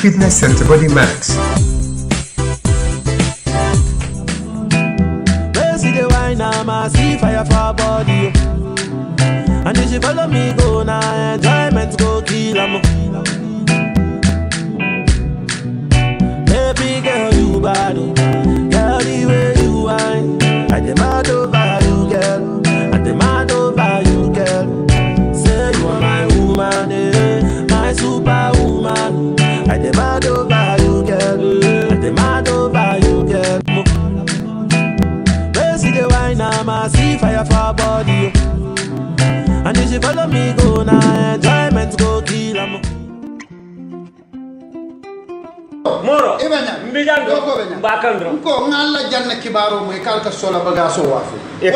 Fitness Center Body Max. See the wine, I see fire for body. And if you follow me, go now, enjoyment go kill 'em. Baby girl, you bad, oh. Girl, the way you whine, I demand over you, girl. I demand over you, girl. Say you are my woman, my superwoman. I demand over you, girl. I demand over you, girl. See the wine, I see fire for body. And if you follow me, go now, enjoyment go kill 'em. Moro mbijan do bakandro ko ngalla janna kibaro moy kalka sola bagaso wafi e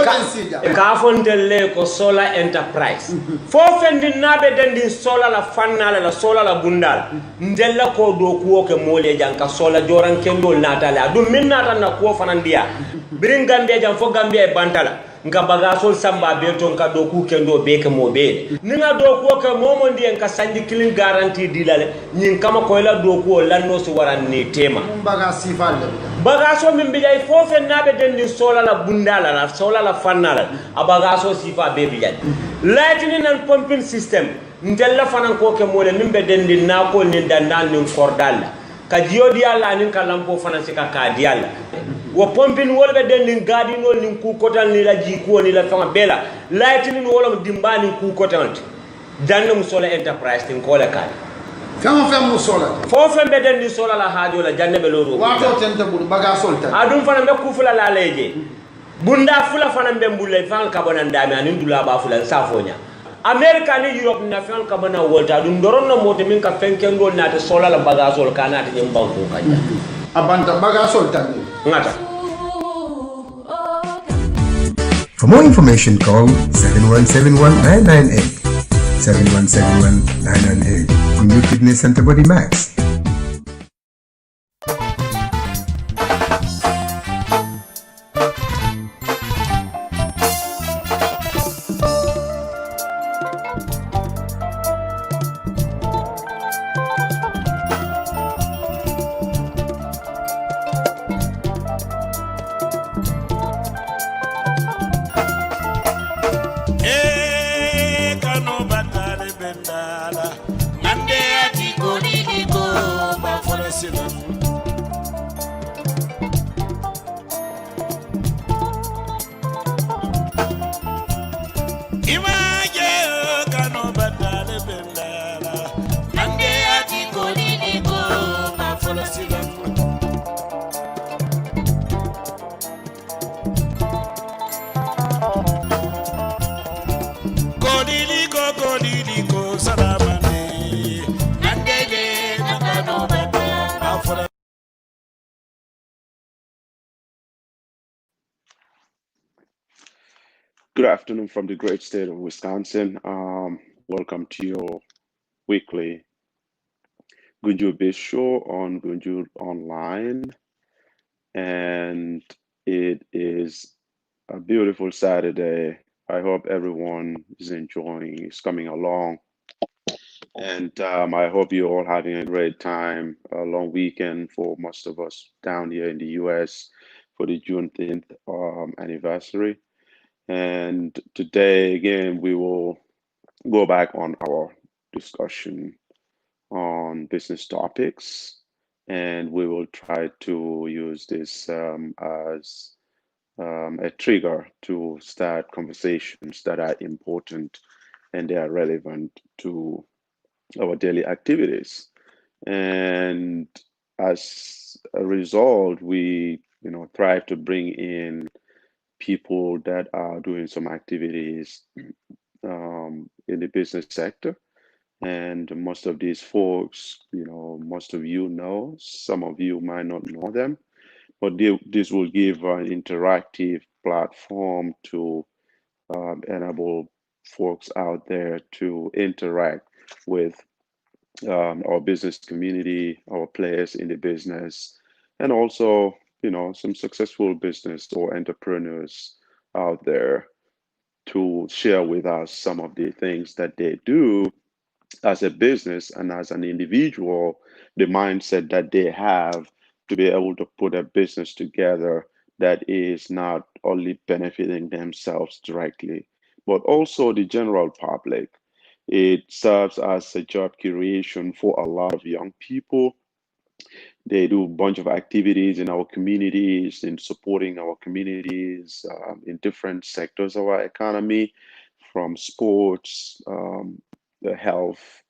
ka fontelle ko sola enterprise fo fendi nabe dendi sola la fannala la sola la bundal ndella ko do ko ke mole janka sola joran kendo natala dum min nata na ko fanandiya birin gambia jam fo gambia e bantala nga bagasol samba be ton ka do ku kendo be ke mo be ninga do ko ke momo ndi en ka sanji kilin garantie dilale nyin kama ko la do ko lanno so waran ni tema bagasi falle bagaso min bijay fofe nabe dendi sola la bundala la sola la fannala a bagaso sifa be bijay lightning and pumping system ndella fanan ko ke mole min be dendi na ko ni dandal ni kordal ka jiodi alla nin ka lampo fanan sika ka dialla wo pompin wolbe den nin gadino nin ku kotal ni la jiko ni la fama bela lightning wala dimbani ku kotal danno musola enterprise tin ko la kan kama fam musola fo fam be den ni sola la hajo la janne be loro wato tenta bul baga solta adum fana be ku fula la leje bunda fula fana be mbulle fan ka bonan dami anin dula ba fula safonya America ni Europe na fan ka bana wolta dum doron no mote min ka fenken do na te sola la baga sol kana te nyam banko kanya abanta baga solta ngata. For more information, call 7171-998, 7171-998 from New Fitness Center Body Max. Good afternoon from the great state of Wisconsin. Welcome to your weekly GunjurBIZ show on Gunjur Online. And it is a beautiful Saturday. I hope everyone is enjoying, is coming along. And I hope you're all having a great time, a long weekend for most of us down here in the US for the Juneteenth anniversary. And today, again, we will go back on our discussion on business topics, and we will try to use this as a trigger to start conversations that are important and they are relevant to our daily activities. And as a result, we try to bring in people that are doing some activities in the business sector. And most of these folks, most of you know, some of you might not know them, but this will give an interactive platform to enable folks out there to interact with our business community, our players in the business, and also some successful business or entrepreneurs out there to share with us some of the things that they do as a business and as an individual, the mindset that they have to be able to put a business together that is not only benefiting themselves directly, but also the general public. It serves as a job creation for a lot of young people. They do a bunch of activities in our communities, in supporting our communities, in different sectors of our economy, from sports, the health,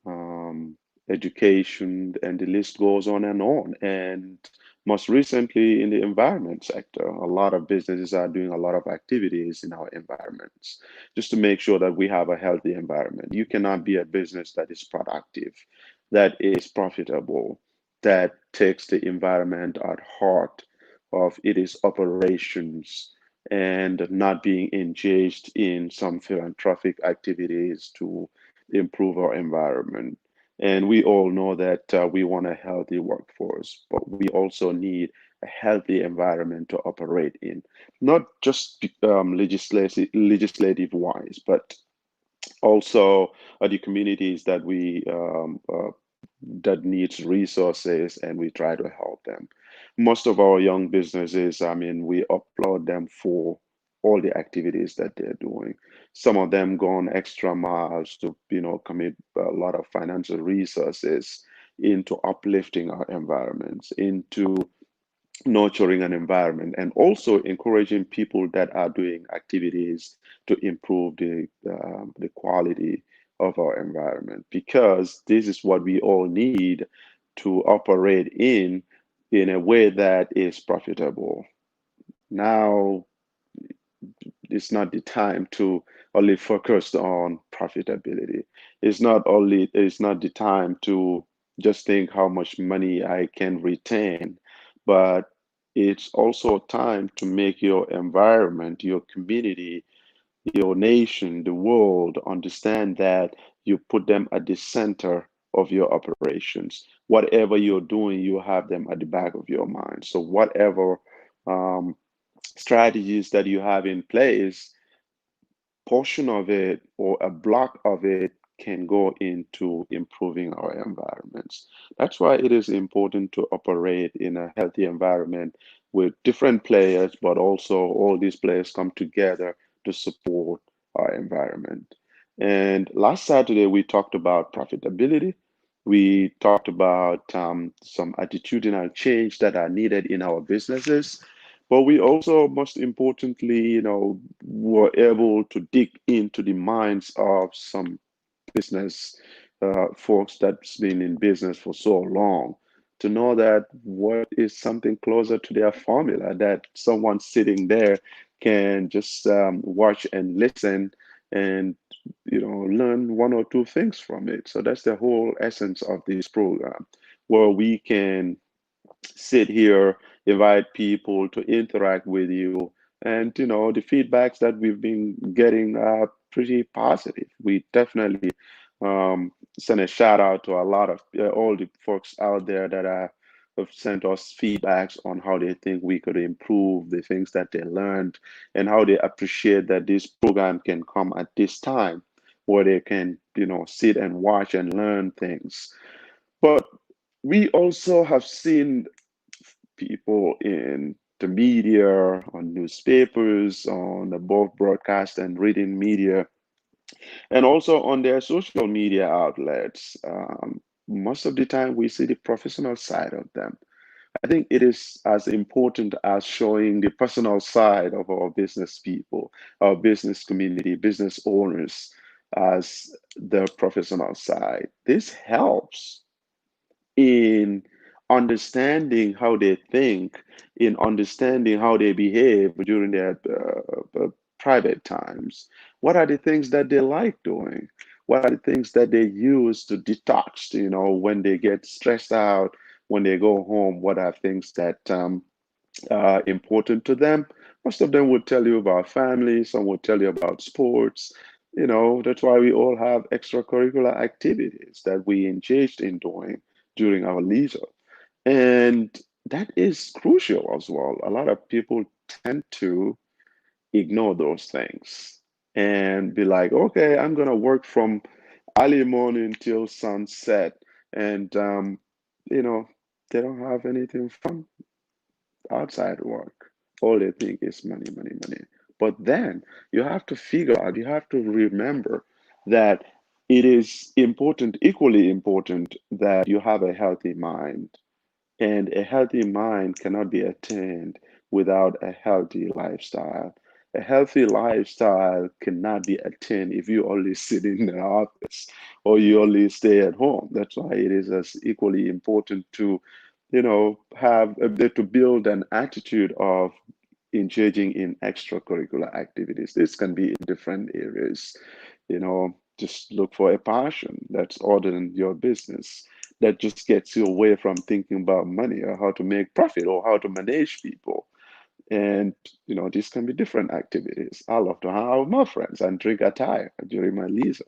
um, education, and the list goes on and on. And most recently, in the environment sector, a lot of businesses are doing a lot of activities in our environments just to make sure that we have a healthy environment. You cannot be a business that is productive, that is profitable, that takes the environment at heart of its operations and not being engaged in some philanthropic activities to improve our environment. And we all know that we want a healthy workforce, but we also need a healthy environment to operate in, not just legislative wise, but also the communities that we that needs resources, and we try to help them. Most of our young businesses, I mean, we applaud them for all the activities that they're doing. Some of them go on extra miles to, commit a lot of financial resources into uplifting our environments, into nurturing an environment, and also encouraging people that are doing activities to improve the quality of our environment, because this is what we all need to operate in a way that is profitable. Now, it's not the time to only focus on profitability. It's not the time to just think how much money I can retain, but it's also time to make your environment, your community, your nation, the world understand that you put them at the center of your operations. Whatever you're doing, you have them at the back of your mind. So whatever um, strategies that you have in place, portion of it or a block of it can go into improving our environments. That's why it is important to operate in a healthy environment with different players, but also all these players come together to support our environment. And last Saturday, we talked about profitability. We talked about some attitudinal change that are needed in our businesses. But we also, most importantly, were able to dig into the minds of some business folks that's been in business for so long, to know that what is something closer to their formula, that someone sitting there can just watch and listen and learn one or two things from it. So that's the whole essence of this program, where we can sit here, invite people to interact with you. And, the feedbacks that we've been getting are pretty positive. We definitely send a shout out to a lot of all the folks out there that have sent us feedbacks on how they think we could improve the things that they learned, and how they appreciate that this program can come at this time where they can, sit and watch and learn things. But we also have seen people in the media, on newspapers, on the both broadcast and reading media, and also on their social media outlets. Most of the time, we see the professional side of them. I think it is as important as showing the personal side of our business people, our business community, business owners, as the professional side. This helps in understanding how they think, in understanding how they behave during their private times. What are the things that they like doing? What are the things that they use to detox, when they get stressed out, when they go home? What are things that are important to them? Most of them would tell you about family, some would tell you about sports. That's why we all have extracurricular activities that we engaged in doing during our leisure. And that is crucial as well. A lot of people tend to ignore those things and be like, okay, I'm going to work from early morning till sunset, and you know, they don't have anything fun outside work. All they think is money, money, money. But then you have to figure out, you have to remember that it is important, equally important, that you have a healthy mind. And a healthy mind cannot be attained without a healthy lifestyle. A healthy lifestyle cannot be attained if you only sit in the office or you only stay at home. That's why it is as equally important to, have to build an attitude of engaging in extracurricular activities. This can be in different areas. Just look for a passion that's other than your business, that just gets you away from thinking about money or how to make profit or how to manage people. And these can be different activities. I love to hang out with my friends and drink attire during my leisure.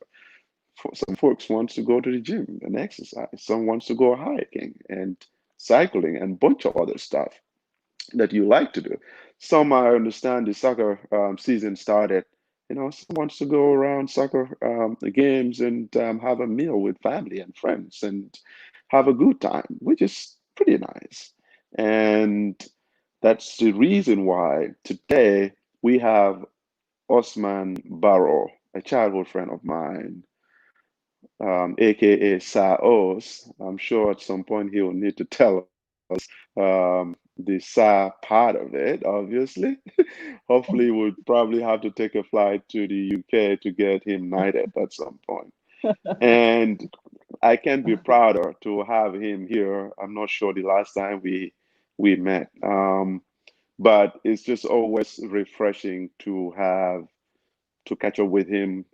Some folks wants to go to the gym and exercise. Some wants to go hiking and cycling and bunch of other stuff that you like to do. Some, I understand, the soccer season started. Some wants to go around soccer games and have a meal with family and friends and have a good time, which is pretty nice. And that's the reason why today we have Ousman Barrow, a childhood friend of mine, aka Saos. I'm sure at some point he will need to tell the Sa part of it, obviously. Hopefully, we'll probably have to take a flight to the UK to get him knighted at some point. And I can't be prouder to have him here. I'm not sure the last time we met, but it's just always refreshing to catch up with him.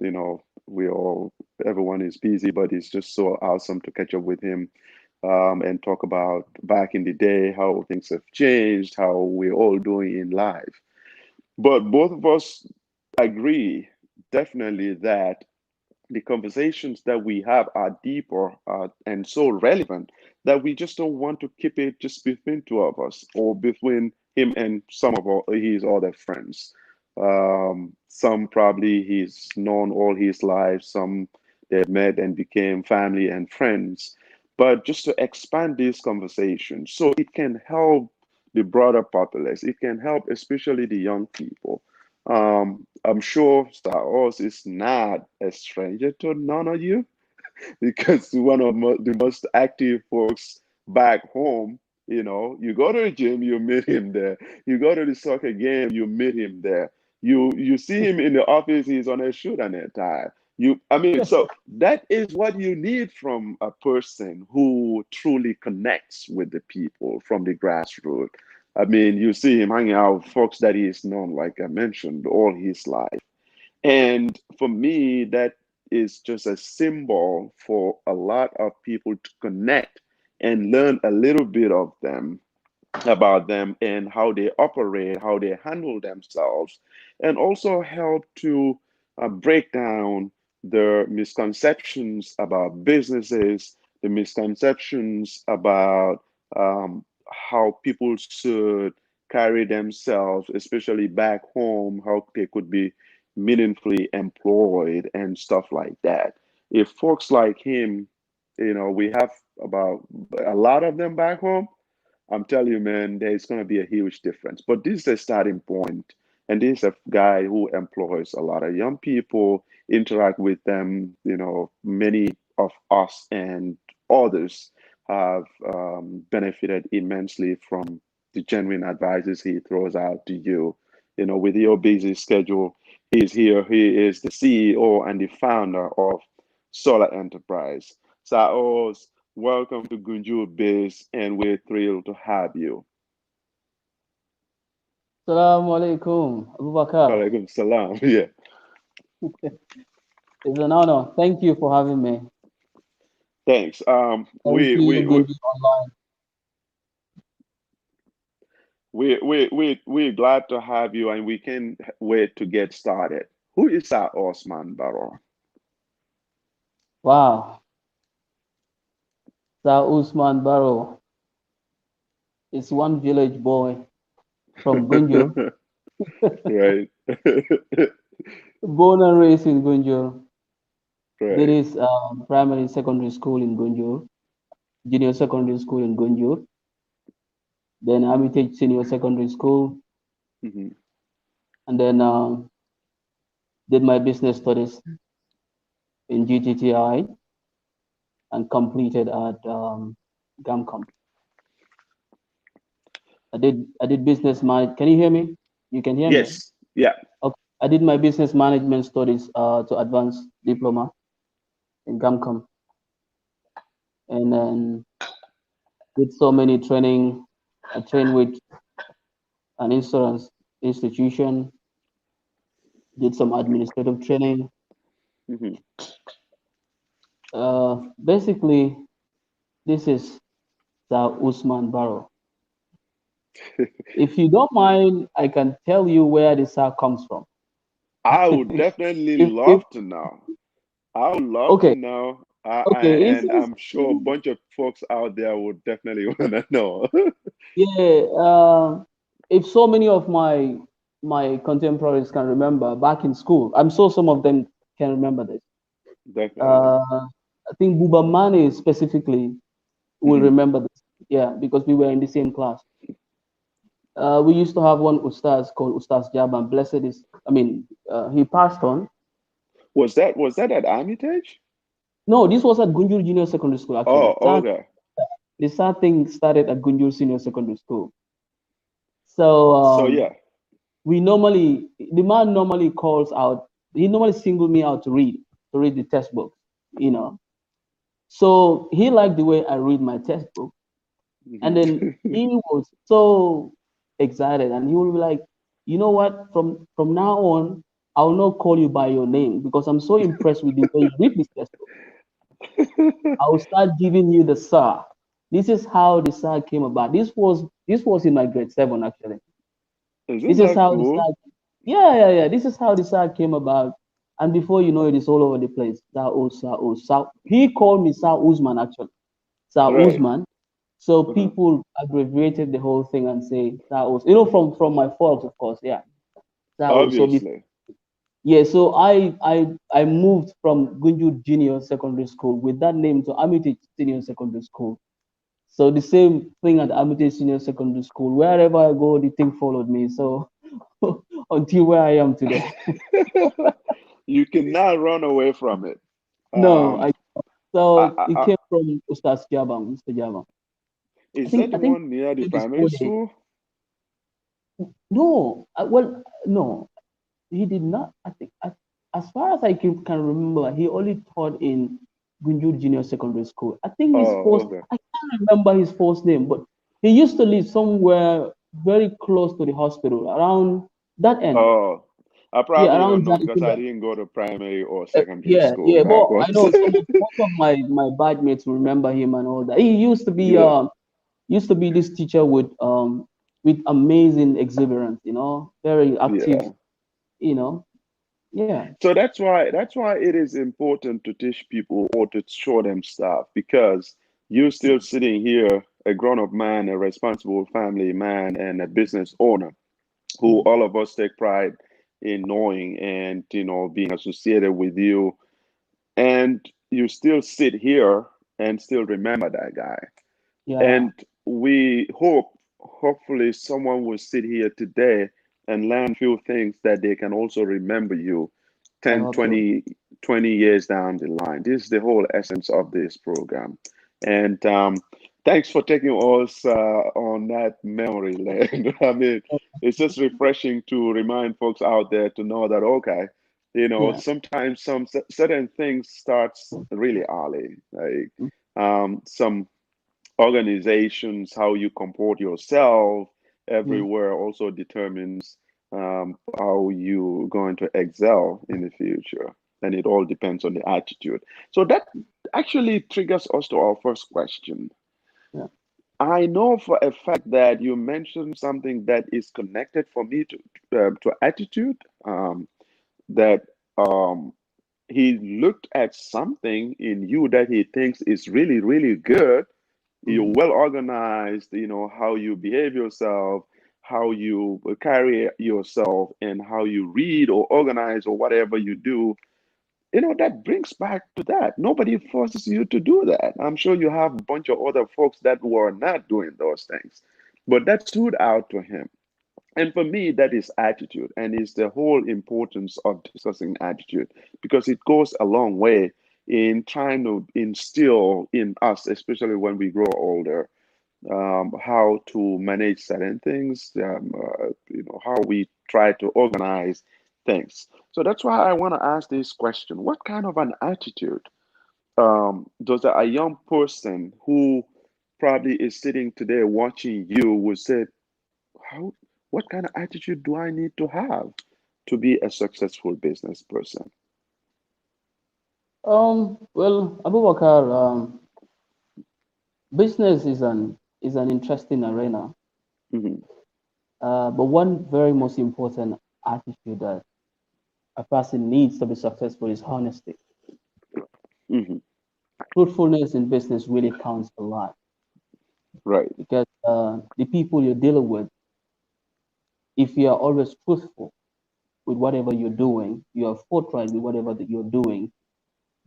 Everyone is busy, but it's just so awesome to catch up with him and talk about back in the day, how things have changed, how we're all doing in life. But both of us agree definitely that the conversations that we have are deeper and so relevant that we just don't want to keep it just between two of us or between him and some of his other friends. Some probably he's known all his life, some they met and became family and friends. But just to expand these conversations so it can help the broader populace, it can help especially the young people. I'm sure Star Wars is not a stranger to none of you because one of the most active folks back home, you go to the gym, you meet him there. You go to the soccer game, you meet him there. You see him in the office, he's on a suit and a tie. So that is what you need from a person who truly connects with the people from the grassroots. You see him hanging out with folks that he's known, like I mentioned, all his life. And for me, that is just a symbol for a lot of people to connect and learn a little bit of them, about them and how they operate, how they handle themselves, and also help to break down the misconceptions about businesses, the misconceptions about how people should carry themselves, especially back home, how they could be meaningfully employed and stuff like that. If folks like him, we have about a lot of them back home, I'm telling you, man, there's going to be a huge difference. But this is a starting point, and this is a guy who employs a lot of young people, interact with them. Many of us and others have benefited immensely from the genuine advices he throws out to you. With your busy schedule, he's here. He is the CEO and the founder of Solar Enterprise. So, welcome to GunjurBIZ, and we're thrilled to have you. Assalamu alaikum, Abubacarr. Alaikum salam. Yeah. It's an honor. Thank you for having me. Thanks. Thank you, Gunjur Online. We're glad to have you, and we can't wait to get started. Who is that Ousman Barrow? Wow. Sir Ousman Barrow is one village boy from Gunjur. Right. Born and raised in Gunjur. There Right. is primary secondary school in Gunjur, junior secondary school in Gunjur, then Hermitage Senior Secondary School, Hmm. and then did my business studies in GTTI and completed at GAMCOM. I did business management. Can you hear me? You can hear me, right? Yes. Yeah. Okay. I did my business management studies to advanced diploma in GAMCOM, and then did so many training. I trained with an insurance institution, did some administrative training. Hmm. Basically, this is Sir Ousman Barrow. If you don't mind, I can tell you where the Sir comes from. I would definitely If love to know. I would love to okay, know. okay, And I'm sure a bunch of folks out there would definitely want to know. yeah, if so many of my contemporaries can remember back in school, I'm sure some of them can remember this. Definitely. I think Buba Mane specifically will Hmm. remember this. Yeah, because we were in the same class. We used to have one ustaz called Ustaz Jaban. Blessed is, I mean, he passed on. Was that at Armitage? No, this was at Gunjur Junior Secondary School actually. Oh, okay. The sad thing started at Gunjur Senior Secondary School. So So yeah. the man normally calls out. He normally singled me out to read the textbook, you know. So he liked the way I read my textbook, and Hmm. then he was so excited, and he would be like, you know what? From now on, I will not call you by your name because I'm so impressed with the way you read this textbook. I will start giving you the sir. This is how the sir came about. This was in my grade 7 actually. Isn't This is that how the cool? sir. Yeah, yeah, yeah. This is how the sir came about. And before you know it, it's all over the place. Sir. He called me Sir Usman actually. Sir Right. Usman. So Uh-huh. people abbreviated the whole thing and say Sir Us. You know, from my folks, of course. Yeah. Sir Us. Obviously. Yeah, so I moved from Gunju Junior Secondary School with that name to Amity Senior Secondary School. So the same thing at Amity Senior Secondary School. Wherever I go, the thing followed me. So until where I am today. You cannot run away from it. No, Um, I, so I, it I, came from Ustaz Jabam, Mr. Jabam. is that I the think one near the did this primary whole day. school? No, well, no, he did not. I think, as far as I can remember, he only taught in Gunjur Junior Secondary School. I think his Oh, first, okay. I can't remember his first name, but he used to live somewhere very close to the hospital, around that end. Oh, I Yeah, probably don't around know that. because I didn't go to primary or Uh, secondary yeah, school yeah, but I backwards. know most of my batchmates remember him and all that. He Yeah, used to be this teacher with amazing exuberance, very active, yeah. you know. Yeah. So that's why it is important to teach people or to show them stuff because you're still sitting here, a grown-up man, a responsible family man, and a business owner who Mhm. all of us take pride in knowing and being associated with you. And you still sit here and still remember that guy. Yeah. And we hopefully, someone will sit here today and learn few things that they can also remember you I 10, hope so. 20 years down the line. This is the whole essence of this program. And thanks for taking us on that memory lane. I mean, it's just refreshing to remind folks out there to know that, okay, Yeah. sometimes some certain things starts really early, like some organizations, how you comport yourself Mhm. everywhere also determines how you're going to excel in the future. And it all depends on the attitude. So that actually triggers us to our first question. Yeah. I know for a fact that you mentioned something that is connected for me to attitude. That he looked at something in you that he thinks is really, really good. You're Mhm. well organized, how you behave yourself, how you carry yourself, and how you read or organize or whatever you do. that brings back to that. Nobody forces you to do that. I'm sure you have a bunch of other folks that were not doing those things, but that stood out to him. And for me, that is attitude, and is the whole importance of discussing attitude, because it goes a long way in trying to instill in us, especially when we grow older, how to manage certain things, how we try to organize things. So that's why I want to ask this question: what kind of an attitude does a young person who probably is sitting today watching you would say, how, what kind of attitude do I need to have to be a successful business person? Well, Abubakar, business is an interesting arena. Hmm. But one very most important attitude that a person needs to be successful is honesty. Hmm. Truthfulness in business really counts a lot Right. because the people you're dealing with, if you are always truthful with whatever you're doing, you are forthright with whatever that you're doing,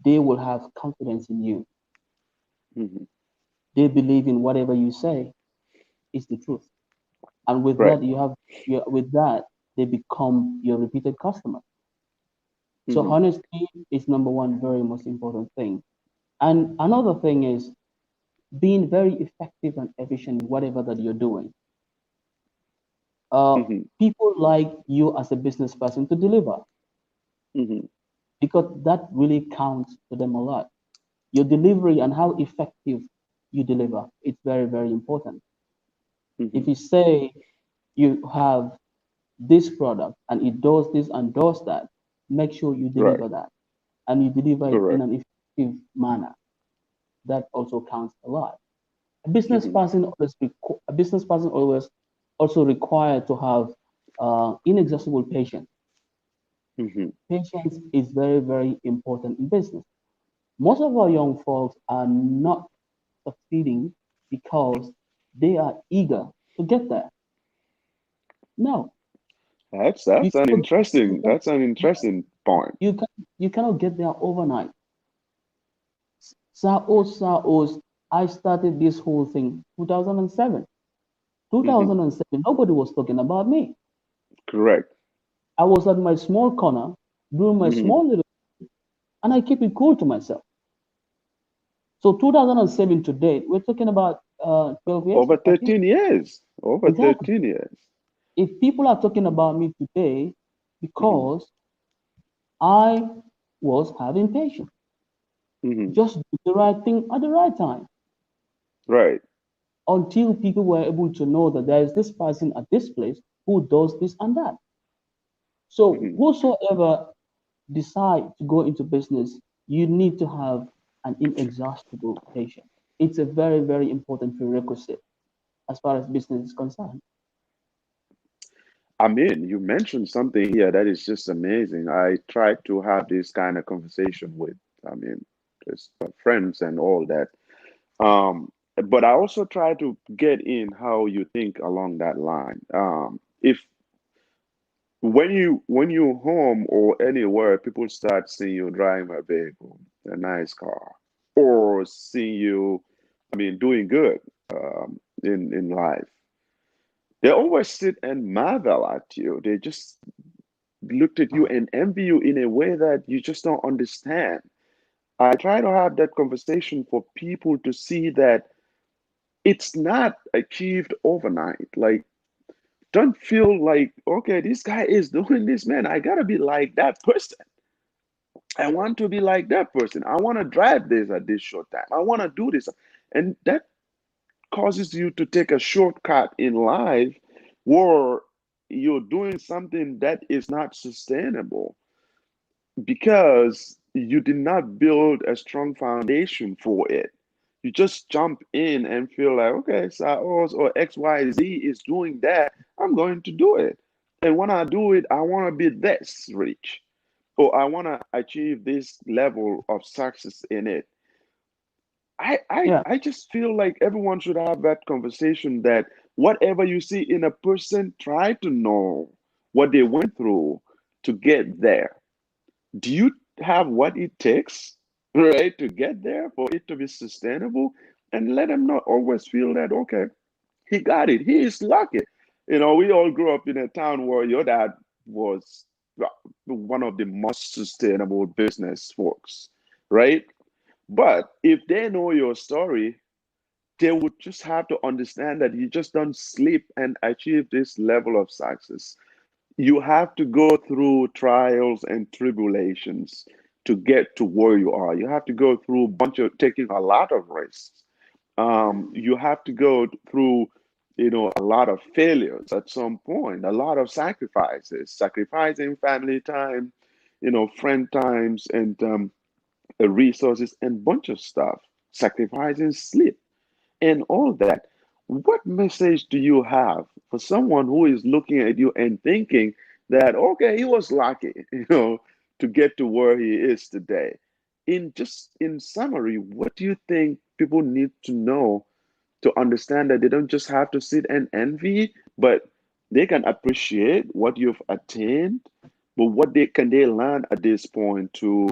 they will have confidence in you. Hmm. They believe in whatever you say is the truth, and with Right. that, with that they become your repeated customer. So Hmm. honesty is number one, very most important thing. And another thing is being very effective and efficient in whatever that you're doing. Uh, Hmm. People like you as a business person to deliver Hmm. because that really counts to them a lot. Your delivery and how effective you deliver, it's very, very important. Hmm. If you say you have this product and it does this and does that, make sure you Right. deliver that and you deliver it in Correct. an effective manner. That also counts a lot. Hmm. A business person always also required to have inexhaustible patience. Hmm. Patience is very, very important in business. Most of our young folks are not succeeding because they are eager to get there. No, you That's an cannot, you interesting cannot, point. you cannot get there overnight. Saos, I started this whole thing 2007. Hmm. 2007, nobody was talking about me. Correct. I was at my small corner doing my Hmm. small little, and I keep it cool to myself. So 2007 to date, we're talking about 12 years, Over 13. 13 years. Over Exactly. 13 years. If people are talking about me today, Hmm. because I was having patience, Hmm. just do the right thing at the right time, Right. until people were able to know that there is this person at this place who does this and that. So Hmm. whosoever decide to go into business, you need to have an inexhaustible patience. It's a very, very important prerequisite as far as business is concerned. I mean, you mentioned something here that is just amazing. I try to have this kind of conversation with, I mean, just friends and all that. But I also try to get in how you think along that line. If when you're home or anywhere, people start seeing you driving a vehicle, a nice car, or seeing you, I mean, doing good in life. They always sit and marvel at you. They just looked at you and envy you in a way that you just don't understand. I try to have that conversation for people to see that it's not achieved overnight. Like, don't feel like, okay, this guy is doing this, man. I gotta be like that person. I want to be like that person. I want to drive this at this short time. I want to do this. And that causes you to take a shortcut in life where you're doing something that is not sustainable because you did not build a strong foundation for it. You just jump in and feel like, okay, Saos or XYZ is doing that. I'm going to do it. And when I do it, I want to be this rich or I want to achieve this level of success in it. Yeah, I just feel like everyone should have that conversation that whatever you see in a person, try to know what they went through to get there. Do you have what it takes, right, to get there for it to be sustainable, and let him not always feel that, okay, he got it. He is lucky. We all grew up in a town where your dad was one of the most sustainable business folks, right? But if they know your story, they would just have to understand that you just don't sleep and achieve this level of success. You have to go through trials and tribulations to get to where you are. You have to go through a bunch of taking a lot of risks. You have to go through, a lot of failures at some point, a lot of sacrifices, sacrificing family time, friend times, and resources, and bunch of stuff, sacrificing sleep and all that. What message do you have for someone who is looking at you and thinking that, okay, he was lucky, to get to where he is today? In summary, what do you think people need to know to understand that they don't just have to sit and envy, but they can appreciate what you've attained, but what they learn at this point to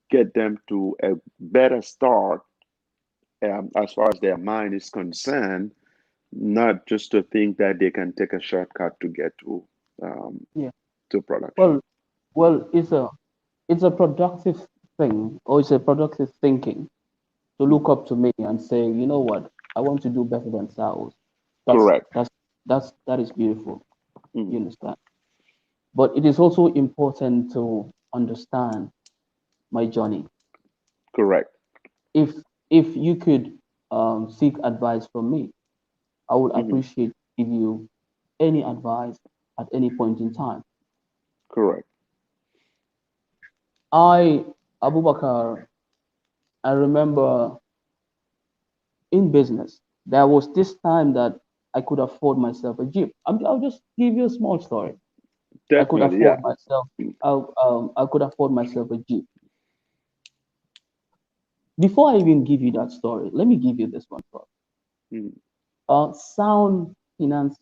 get them to a better start, as far as their mind is concerned, not just to think that they can take a shortcut to get um, Yeah. to production. Well, it's a productive thing, or it's a productive thinking to look up to me and say, you know what, I want to do better than Saul. That's Correct. that's that is beautiful. You Mhm. understand? But it is also important to understand my journey. Correct. If you could seek advice from me, I would Mhm. appreciate give you any advice at any point in time. Correct. Abubakar, I remember in business, there was this time that I could afford myself a Jeep. I'll just give you a small story. I could Definitely. Yeah. afford myself. I could afford myself a Jeep. Before I even give you that story, let me give you this one first. Mhm. Sound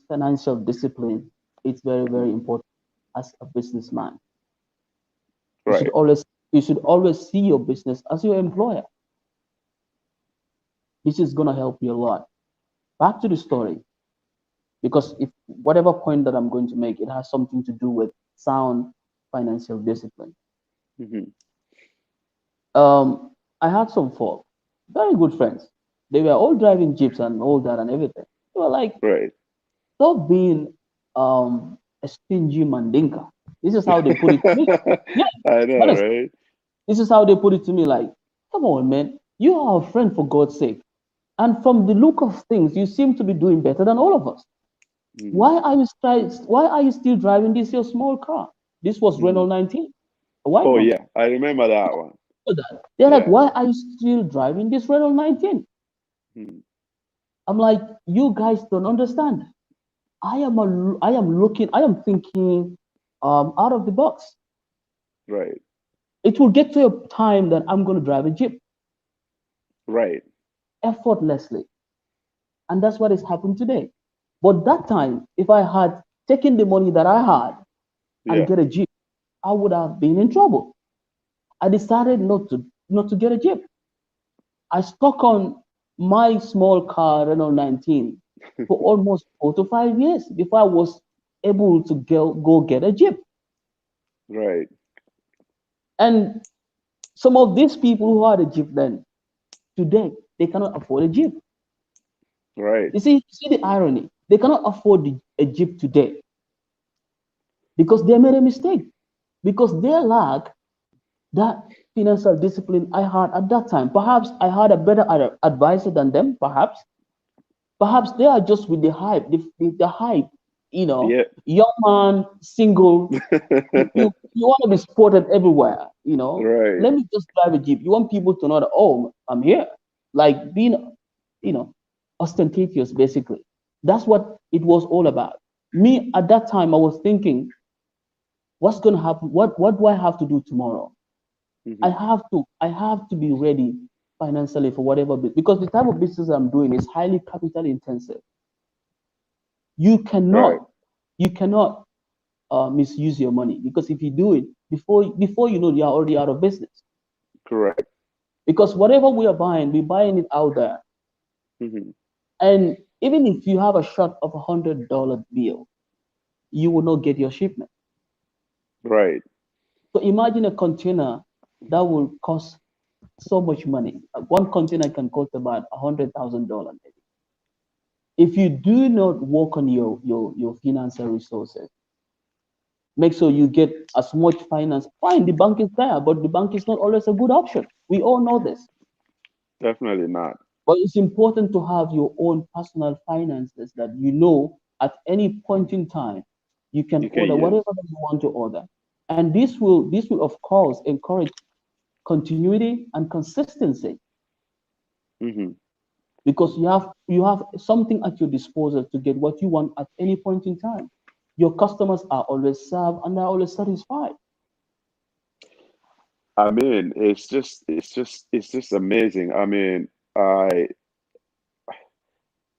financial discipline is very, very important as a businessman. You should Right. always you should always see your business as your employer. This is gonna help you a lot. Back to the story, because if whatever point that I'm going to make, it has something to do with sound financial discipline. Mhm. I had some folk, very good friends. They were all driving jeeps and all that and everything. They were like, Right. stop being a stingy mandinka. This is how they put it to me. Yeah, I know, honestly, right? this is how they put it to me. Like, come on, man, you are a friend for God's sake. And from the look of things, you seem to be doing better than all of us. Mhm. Why are you still driving this your small car? This was Mhm. Renault 19, a white Oh one. yeah, I remember that one. They're like, Yeah. why are you still driving this Renault 19? Mhm. I'm like, you guys don't understand. I am thinking out of the box. Right. It will get to a time that I'm going to drive a Jeep Right. effortlessly. And that's what has happened today. But that time, if I had taken the money that I had and Yeah. get a Jeep, I would have been in trouble. I decided not to get a Jeep. I stuck on my small car, Renault 19, for almost 4 to 5 years before I was able to go get a Jeep. Right. And some of these people who had a Jeep then, today, they cannot afford a Jeep. Right. You see the irony. They cannot afford a Jeep today because they made a mistake, because they lack that financial discipline I had at that time. Perhaps I had a better advisor than them, perhaps they are just with the hype, the hype, Yeah. young man, single. You want to be spotted everywhere. Right. Let me just drive a Jeep. You want people to know that, oh, I'm here. Like being, you know, ostentatious, basically. That's what it was all about. Me, at that time, I was thinking, what's going to happen? What do I have to do tomorrow? I Mhm. have to, I have to be ready financially for whatever, because the type of business I'm doing is highly capital intensive. You Right. cannot, you cannot misuse your money, because if you do it, before you know, you're already out of business. Correct. Because whatever we are buying, we're buying it out there. Mm-hmm. And even if you have a shot of $100 bill, you will not get your shipment. Right. So imagine a container that will cost so much money. One container can cost about $100,000. If you do not work on your financial resources, make sure you get as much finance. Fine, the bank is there, but the bank is not always a good option. We all know this. Definitely not. But it's important to have your own personal finances that you know at any point in time you can You can order use. whatever that you want to order. And this will of course encourage continuity and consistency, Mm-hmm. because you have something at your disposal to get what you want at any point in time. Your customers are always served and they're always satisfied. I mean, it's just amazing. I mean,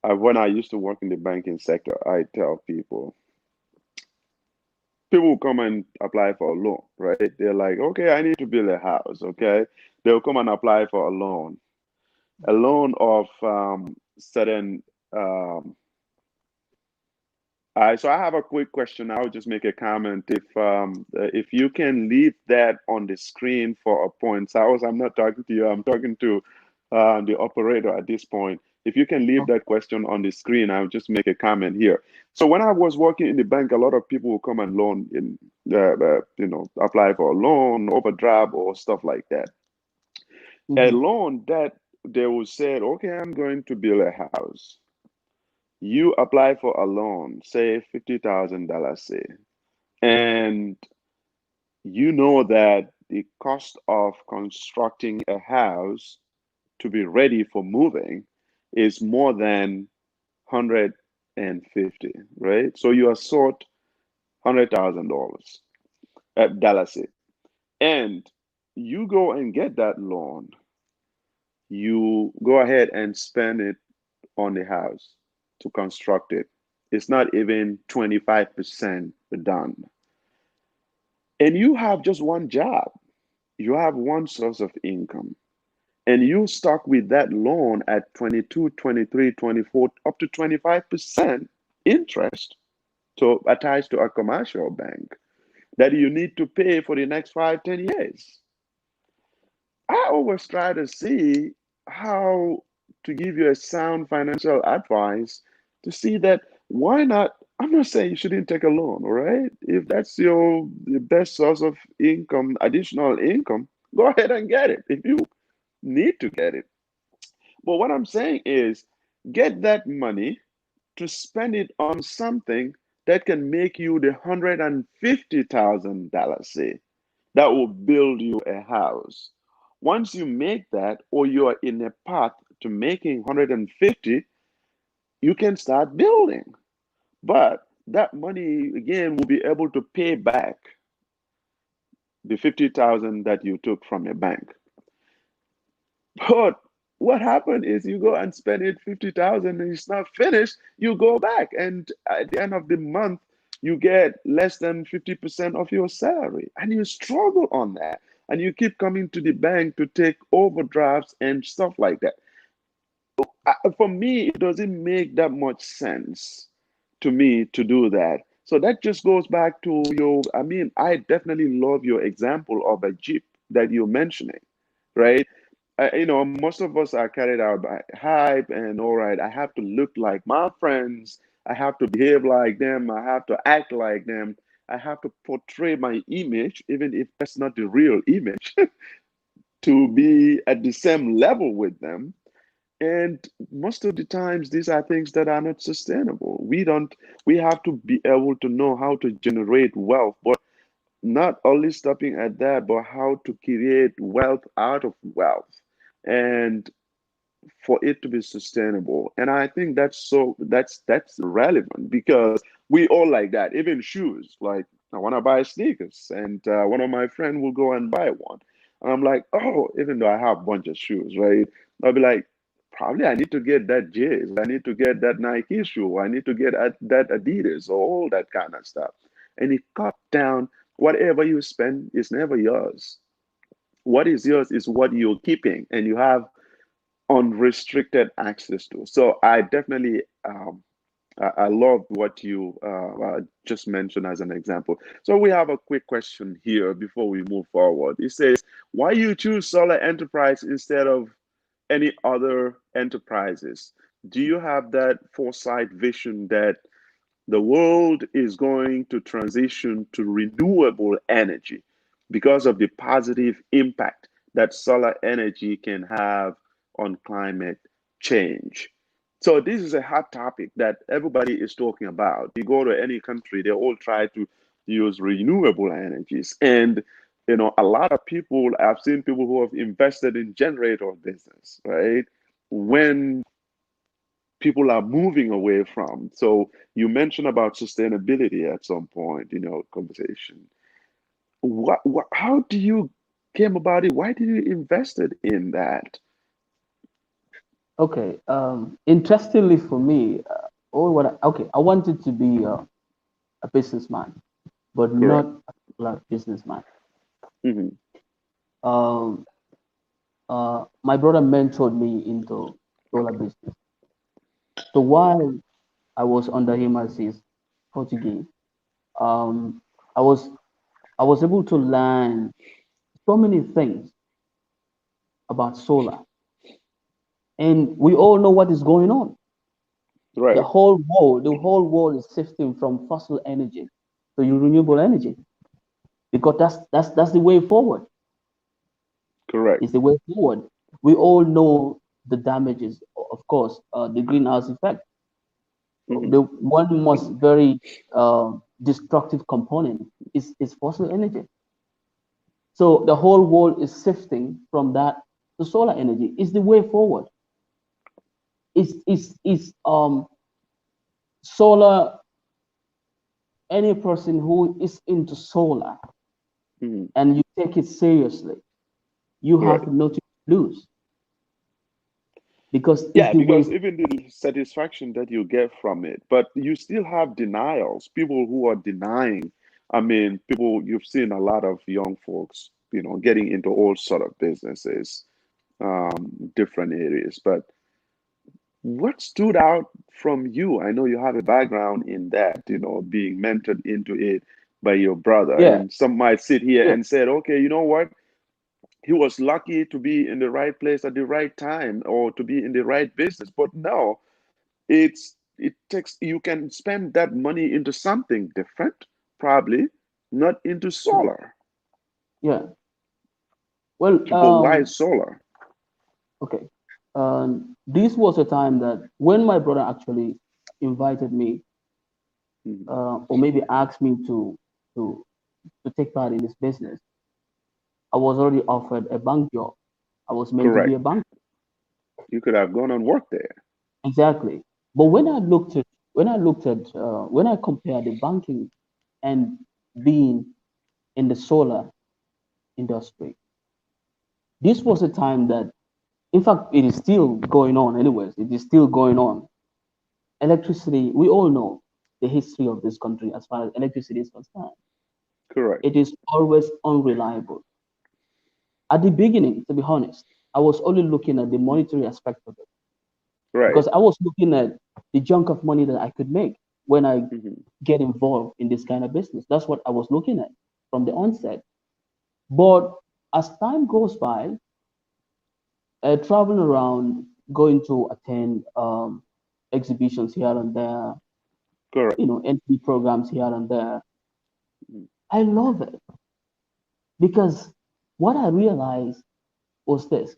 when I used to work in the banking sector, I tell people will come and apply for a loan, right? They're like, okay, I need to build a house, okay? They'll come and apply for a loan of certain. So I have a quick question. I would just make a comment. If you can leave that on the screen for a point, Saus, I'm not talking to you. I'm talking to the operator at this point. If you can leave that question on the screen, I'll just make a comment here. So when I was working in the bank, a lot of people will come and loan in, apply for a loan, overdraft, or stuff like that. A loan that they will say, okay, I'm going to build a house. You apply for a loan, say $50,000, say, and you know that the cost of constructing a house to be ready for moving is more than 150, right? So you are short $100,000, dollars, and you go and get that loan. You go ahead and spend it on the house to construct it. It's not even 25% done. And you have just one job. You have one source of income. And you stuck with that loan at 22, 23, 24, up to 25% interest to attach to a commercial bank that you need to pay for the next 5, 10 years. I always try to see how to give you a sound financial advice to see that why not. I'm not saying you shouldn't take a loan, all right? If that's your the best source of income, additional income, go ahead and get it if you need to get it. But what I'm saying is get that money to spend it on something that can make you the $150,000, say, that will build you a house. Once you make that, or you are in a path to making 150, you can start building. But that money again will be able to pay back the 50,000 that you took from a bank. But what happened is you go and spend it 50,000 and it's not finished, you go back and at the end of the month you get less than 50% of your salary and you struggle on that and you keep coming to the bank to take overdrafts and stuff like that. For me, it doesn't make that much sense to me to do that. So that just goes back to I mean, I definitely love your example of a Jeep that you're mentioning, right? Most of us are carried out by hype and all right, I have to look like my friends. I have to behave like them. I have to act like them. I have to portray my image, even if that's not the real image, to be at the same level with them. And most of the times, these are things that are not sustainable. We have to be able to know how to generate wealth, but not only stopping at that, but how to create wealth out of wealth and for it to be sustainable. And I think that's relevant because we all like that. Even shoes, like I want to buy sneakers, and one of my friends will go and buy one. And I'm like, oh, even though I have a bunch of shoes, right? I'll be like, probably I need to get that J's. I need to get that Nike shoe. I need to get that Adidas or all that kind of stuff. And it cut down Whatever you spend is never yours. What is yours is what you're keeping, and you have unrestricted access to. So I definitely I love what you just mentioned as an example. So we have a quick question here before we move forward. It says, why you choose Solar Enterprise instead of any other enterprises? Do you have that foresight vision that the world is going to transition to renewable energy because of the positive impact that solar energy can have on climate change? So this is a hot topic that everybody is talking about. You go to any country, they all try to use renewable energies. And a lot of people, I've seen people who have invested in generator business, right? When people are moving away from. So you mentioned about sustainability at some point in your conversation. How do you came about it? Why did you invested in that? Okay. Interestingly for me, I wanted to be a businessman, but not Correct. a popular businessman. Hmm. Um, my brother mentored me into solar business. So while I was under him as his Portuguese, um, I was I was able to learn so many things about solar, and we all know what is going on. Right. The whole world is shifting from fossil energy to renewable energy because that's the way forward. Correct. It's the way forward. We all know the damages, of course, the greenhouse effect. Hmm. The one most very destructive component is fossil energy. So the whole world is shifting from that to solar energy. It's the way forward. Is solar. Any person who is into solar Hmm. and you take it seriously, you have Right. nothing to lose because it's Yeah, the way. because even the satisfaction that you get from it, but you still have denials, people who are denying. I mean, people, you've seen a lot of young folks, getting into all sort of businesses, different areas. But what stood out from you? I know you have a background in that, being mentored into it by your brother. Yeah, And some might sit here yeah, and said, okay, you know what? He was lucky to be in the right place at the right time or to be in the right business. But no, it takes, you can spend that money into something different, probably not into solar. yeah. Well, People, why solar? okay. This was a time that when my brother actually invited me, Mhm. or maybe asked me to to take part in this business, I was already offered a bank job. I was meant to be Correct. a bank. You could have gone and worked there. Exactly. But when I compared the banking and being in the solar industry, this was a time that, in fact, it is still going on. Anyways, it is still going on. Electricity, we all know the history of this country as far as electricity is concerned. Correct. It is always unreliable. At the beginning, to be honest, I was only looking at the monetary aspect of it Right. because I was looking at the chunk of money that I could make when I Hmm. get involved in this kind of business. That's what I was looking at from the onset. But as time goes by, traveling around, going to attend exhibitions here and there, Correct. entry programs here and there, Mhm. I love it because what I realized was this: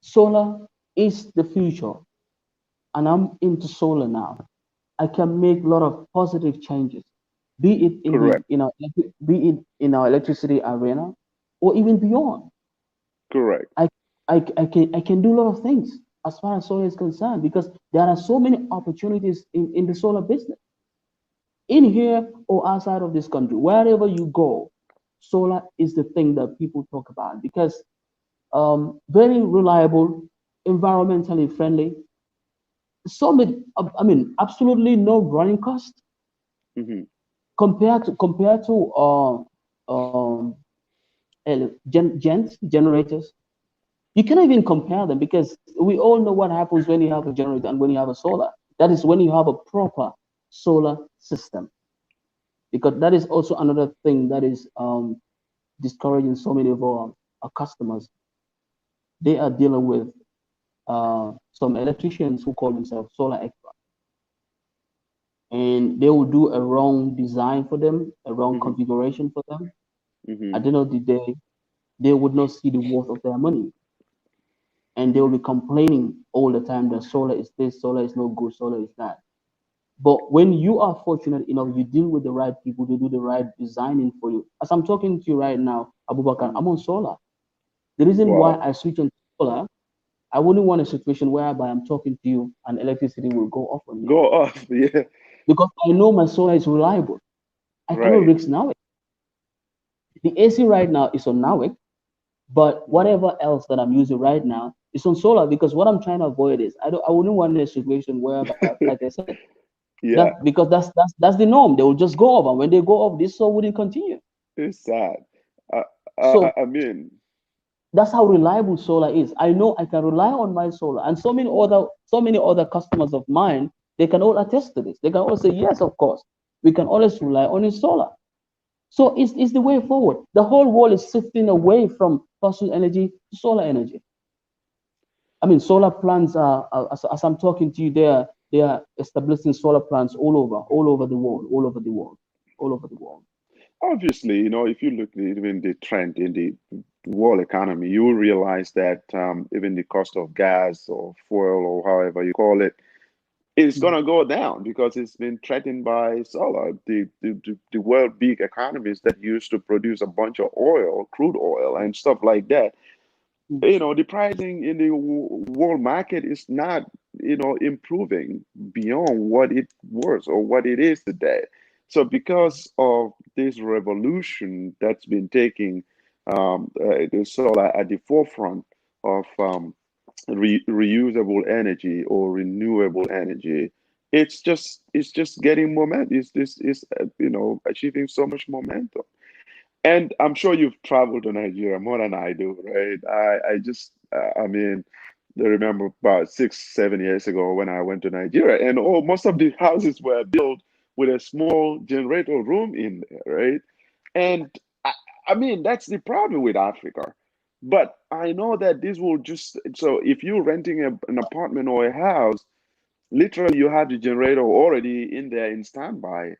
solar is the future, and I'm into solar now. I can make a lot of positive changes, be it in the Correct. be it in our electricity arena or even beyond. Correct. I, I can do a lot of things as far as solar is concerned because there are so many opportunities in the solar business in here or outside of this country. Wherever you go, solar is the thing that people talk about because very reliable, environmentally friendly, solid. I mean, absolutely no running cost Hmm. compared to generators. You cannot even compare them because we all know what happens when you have a generator and when you have a solar. That is when you have a proper solar system. Because that is also another thing that is discouraging so many of our customers. They are dealing with some electricians who call themselves solar experts, and they will do a wrong design for them, a wrong configuration for them. At the end of the day, they would not see the worth of their money, and they will be complaining all the time that solar is this, solar is no good, solar is that. But when you are fortunate enough, you deal with the right people, they do the right designing for you. As I'm talking to you right now, Abubacarr, I'm on solar. The reason why I switch on solar, I wouldn't want a situation whereby I'm talking to you and electricity will go off on me. Go off, yeah. Because I know my solar is reliable. I cannot Right. risk NAWIC. The AC right now is on NAWIC, but whatever else that I'm using right now is on solar because what I'm trying to avoid is I wouldn't want a situation whereby, like I said, Yeah, because that's the norm. They will just go off, and when they go off, this solar wouldn't continue. it's sad. So I mean, that's how reliable solar is. I know I can rely on my solar, and so many other customers of mine, they can all attest to this. They can all say, yes, of course, we can always rely on his solar. So it's the way forward. The whole world is shifting away from fossil energy to solar energy. I mean, solar plants are as I'm talking to you, they are establishing solar plants all over the world, all over the world, all over the world. obviously, if you look at even the trend in the world economy, you will realize that even the cost of gas or fuel or however you call it is going to go down because it's been threatened by solar. The world big economies that used to produce a bunch of oil, crude oil, and stuff like that. The pricing in the world market is not, improving beyond what it was or what it is today. So because of this revolution that's been taking the solar at the forefront of reusable energy or renewable energy, it's just getting momentum. It's achieving so much momentum. And I'm sure you've traveled to Nigeria more than I do, right? I mean, I remember about 6, 7 years ago when I went to Nigeria, and most of the houses were built with a small generator room in there, right? And I mean, that's the problem with Africa. But I know that this will so if you're renting an apartment or a house, literally you have the generator already in there in standby,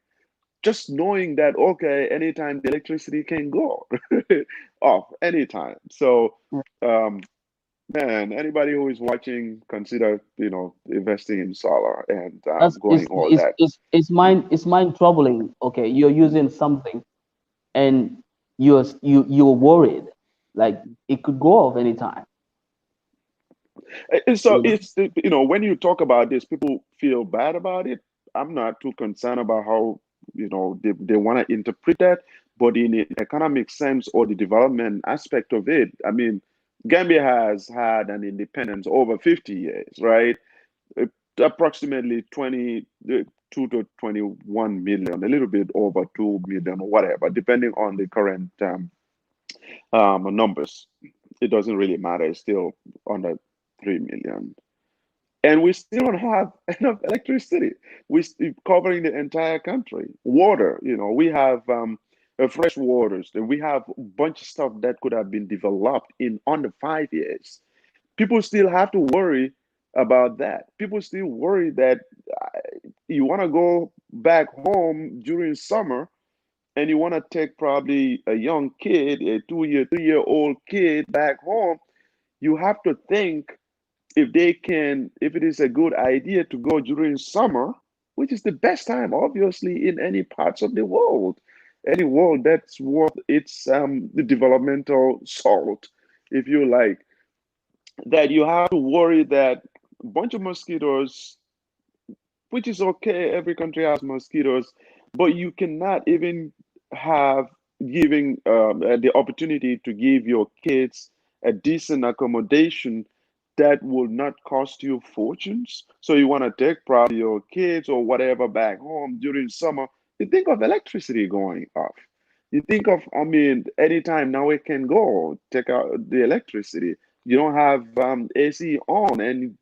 just knowing that okay, anytime the electricity can go off anytime. So man, anybody who is watching, consider investing in solar and That's going all that. it's mind troubling. Okay, you're using something and you're worried, like it could go off anytime. So You know, it's when you talk about this, people feel bad about it. I'm not too concerned about how they want to interpret that, but in the economic sense or the development aspect of it, I mean, Gambia has had an independence over 50 years, right? Uh, Approximately 22 to 21 million, a little bit over 2 million or whatever, depending on the current numbers. It doesn't really matter. It's still under 3 million. And we still don't have enough electricity. We covering the entire country. Water, we have fresh waters. We have a bunch of stuff that could have been developed in under 5 years. People still have to worry about that. People still worry that you want to go back home during summer and you want to take probably a young kid, a 2-year, 3-year-old kid back home. You have to think if it is a good idea to go during summer, which is the best time, obviously, in any parts of the world, any world that's worth its the developmental salt, if you like, that you have to worry that a bunch of mosquitoes, which is okay, every country has mosquitoes, but you cannot even have giving the opportunity to give your kids a decent accommodation that will not cost you fortunes. So you want to take probably your kids or whatever back home during summer. You think of electricity going off. You think of, I mean, anytime now it can go, take out the electricity. You don't have AC on, and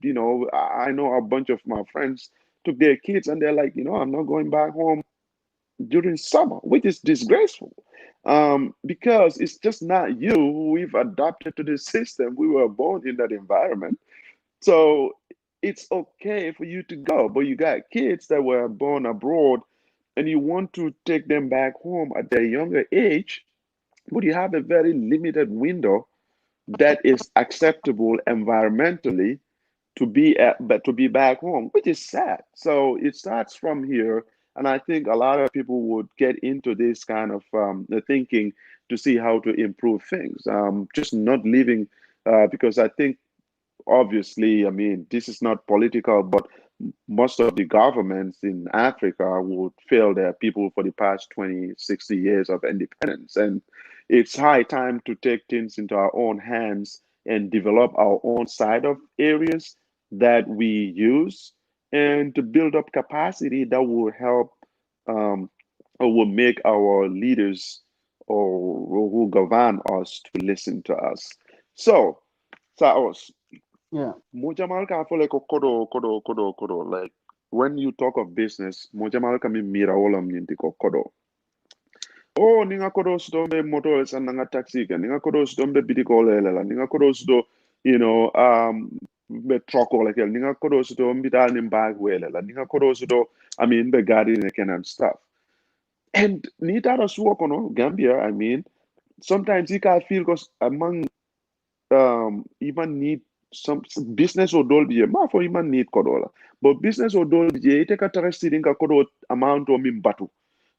I know a bunch of my friends took their kids, and they're like, I'm not going back home during summer, which is disgraceful. Because it's just not you. We've adapted to the system. We were born in that environment. So it's okay for you to go, but you got kids that were born abroad and you want to take them back home at their younger age, but you have a very limited window that is acceptable environmentally but to be back home, which is sad. So it starts from here, and I think a lot of people would get into this kind of thinking to see how to improve things. Just not living, because I think obviously, I mean, this is not political, but most of the governments in Africa would fail their people for the past 20, 60 years of independence. And it's high time to take things into our own hands and develop our own side of areas that we use and to build up capacity that will help or will make our leaders or who govern us to listen to us. So, Saos, Yeah. Mujamal ka fole ko kodo. Like when you talk of business, mujamal ka mi mira wala mnyinti ko kodo. Oh, ninga kodo sto be motor sa nanga taxi ka, ninga kodo sto be bitiko lela, ninga kodo sto, be truck or like ninga kodo sto mbita ni bag wela, ninga kodo sto, I mean, be garden and stuff. And nita da suwa kono, Gambia, I mean, sometimes you can feel because among even need some business or dolby ma for even need kodola but business or dolby ite ka interested in ka kodo amount o min batu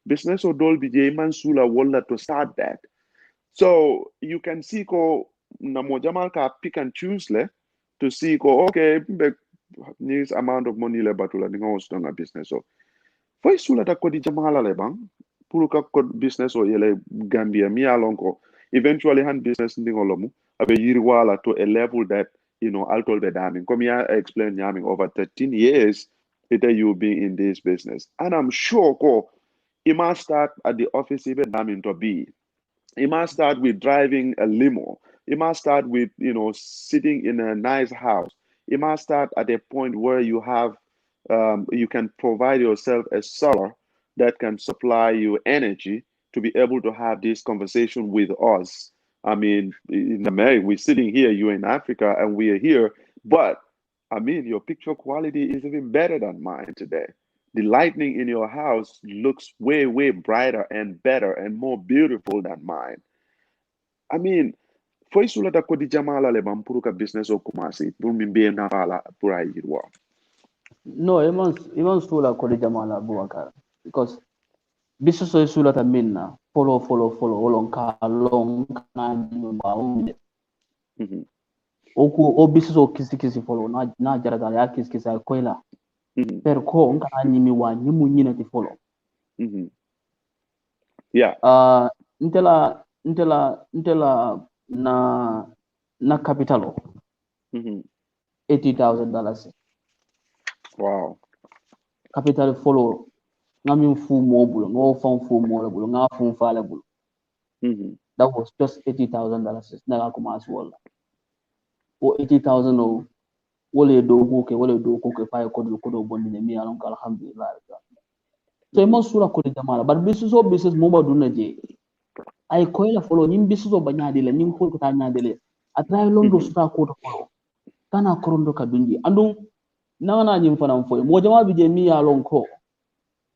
business or dolby man sula walla to start that, so you can see ko na mojamal ka pick and choose le to see ko okay needs amount of money le batula ni ngos nga business so foi sula ta ko di jamala le bang pour ka ko business o yele Gambia mi alon ko eventually hand business ndi ngolomu abe yirwala to a level that I'll told the damning. Come here, I explained yamming over 13 years later you being in this business. And I'm sure it must start at the office even damning to be. It must start with driving a limo. It must start with sitting in a nice house. It must start at a point where you have you can provide yourself a solar that can supply you energy to be able to have this conversation with us. I mean, in America, we're sitting here, you're in Africa, and we are here. But I mean, your picture quality is even better than mine today. The lighting in your house looks way, way brighter and better and more beautiful than mine. I mean, foi sula da kodi jamala le bampuru ka business o kumasi, bumi mbe na pala pura yirwa. No, even sula kodi jamala Abubacarr because business is sula ta minna follow along ka long na o business o kisi follow na jarata ya kisi koila per ko nka nyimi wa nyimu nyina ti follow. Yeah. Ntela na capitalo. $80,000. Wow. Capital follow ngami fu mobulo no fon fu mobulo nga fu fala bulo. That was just $80,000 na kuma aswala. O 80,000 o wole do ko fa ko do bondi ne mi alon alhamdulillah. So e sura ko jamala but business mo ba dunna je ay ko la follow nim business o banyade la nim ko ta nyade le atra londo suta ko to follow kana korondo ka dunji andum nana nyim fanam foy mo jama bi je mi alon ko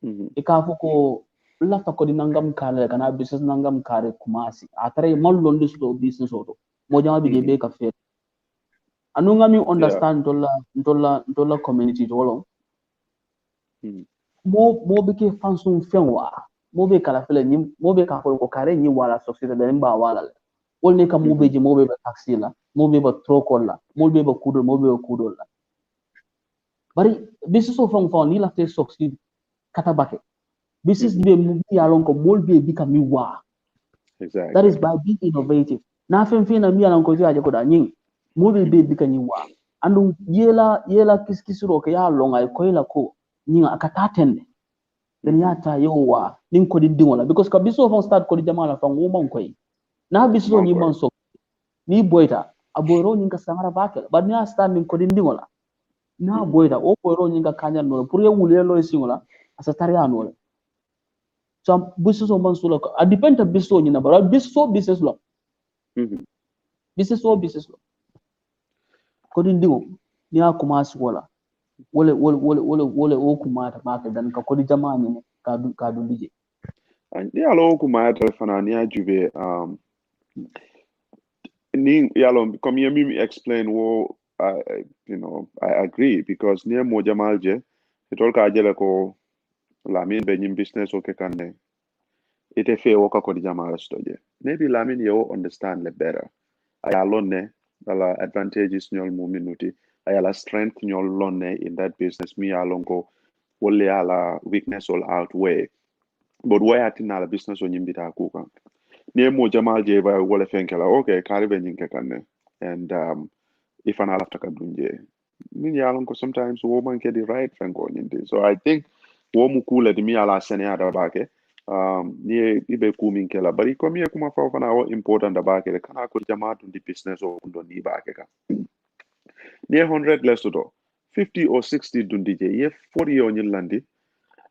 e ka foko lafta ko di nangam kale kana business nangam kare kumasi atra mal londo suto business oto mo jama bi je be ka fe anu ngami understand dolla community to wolo mo be ke fansum fenwa mo be kala fele ni mo be ka ko kare ni wala société de mba wala wol ne ka mo be je mo be taxi la mo be ba troko la mo be ba kudol la bari business of fon ni la te succeed kata bake business be mo bi alon ko mo be bi ka mi wa exactly that is by being innovative na fen na mi alon ko jaje ko da nyin mo be bi ka ni wa andu yela kiskisiro ke ya longa ko ila ko nyinga akata tende then ya ta yowa nin ko din wala because ka biso fon start ko di jama la fon wo man koy na biso ni man so ni boyta aboro nin ka sangara bakel but ni start nin ko din wala na boyta o boyro nin ka kanya no pour ye wule lo singola asa tariya no so biso man so lo a depend biso ni na bara biso business lo business lo ko din ni a commence wala o kumata maka dan ka kodi jama ni ka du lije ni alo kumata fana ni ajube ni yalo comme yemi explain wo I agree because ni mo jamalje itol ka jele ko lamin be nyim business o ke kanne ite fe wo ka kodi jama stoje maybe lamin yo understand le better aya lonne dala advantages nyol mo minuti aya la strength nyol lonne in that business mi alongo wolle ala weakness all outweigh but why atina la business o nyimbita kuka ni mo jamal je ba wala fenkela okay kari be nyinke kanne and if an alafta kadunje min yalon ko sometimes woman get the right fenko nyinde so I think wo mu kula di mi ala sene ada bake ni ibe kumin kela bari ko mi kuma fa fana wo important da bake kana ko jamaatu di business o ndo ni bake ka ni 100 less to 50 or 60 dundije ye 40 o nyilandi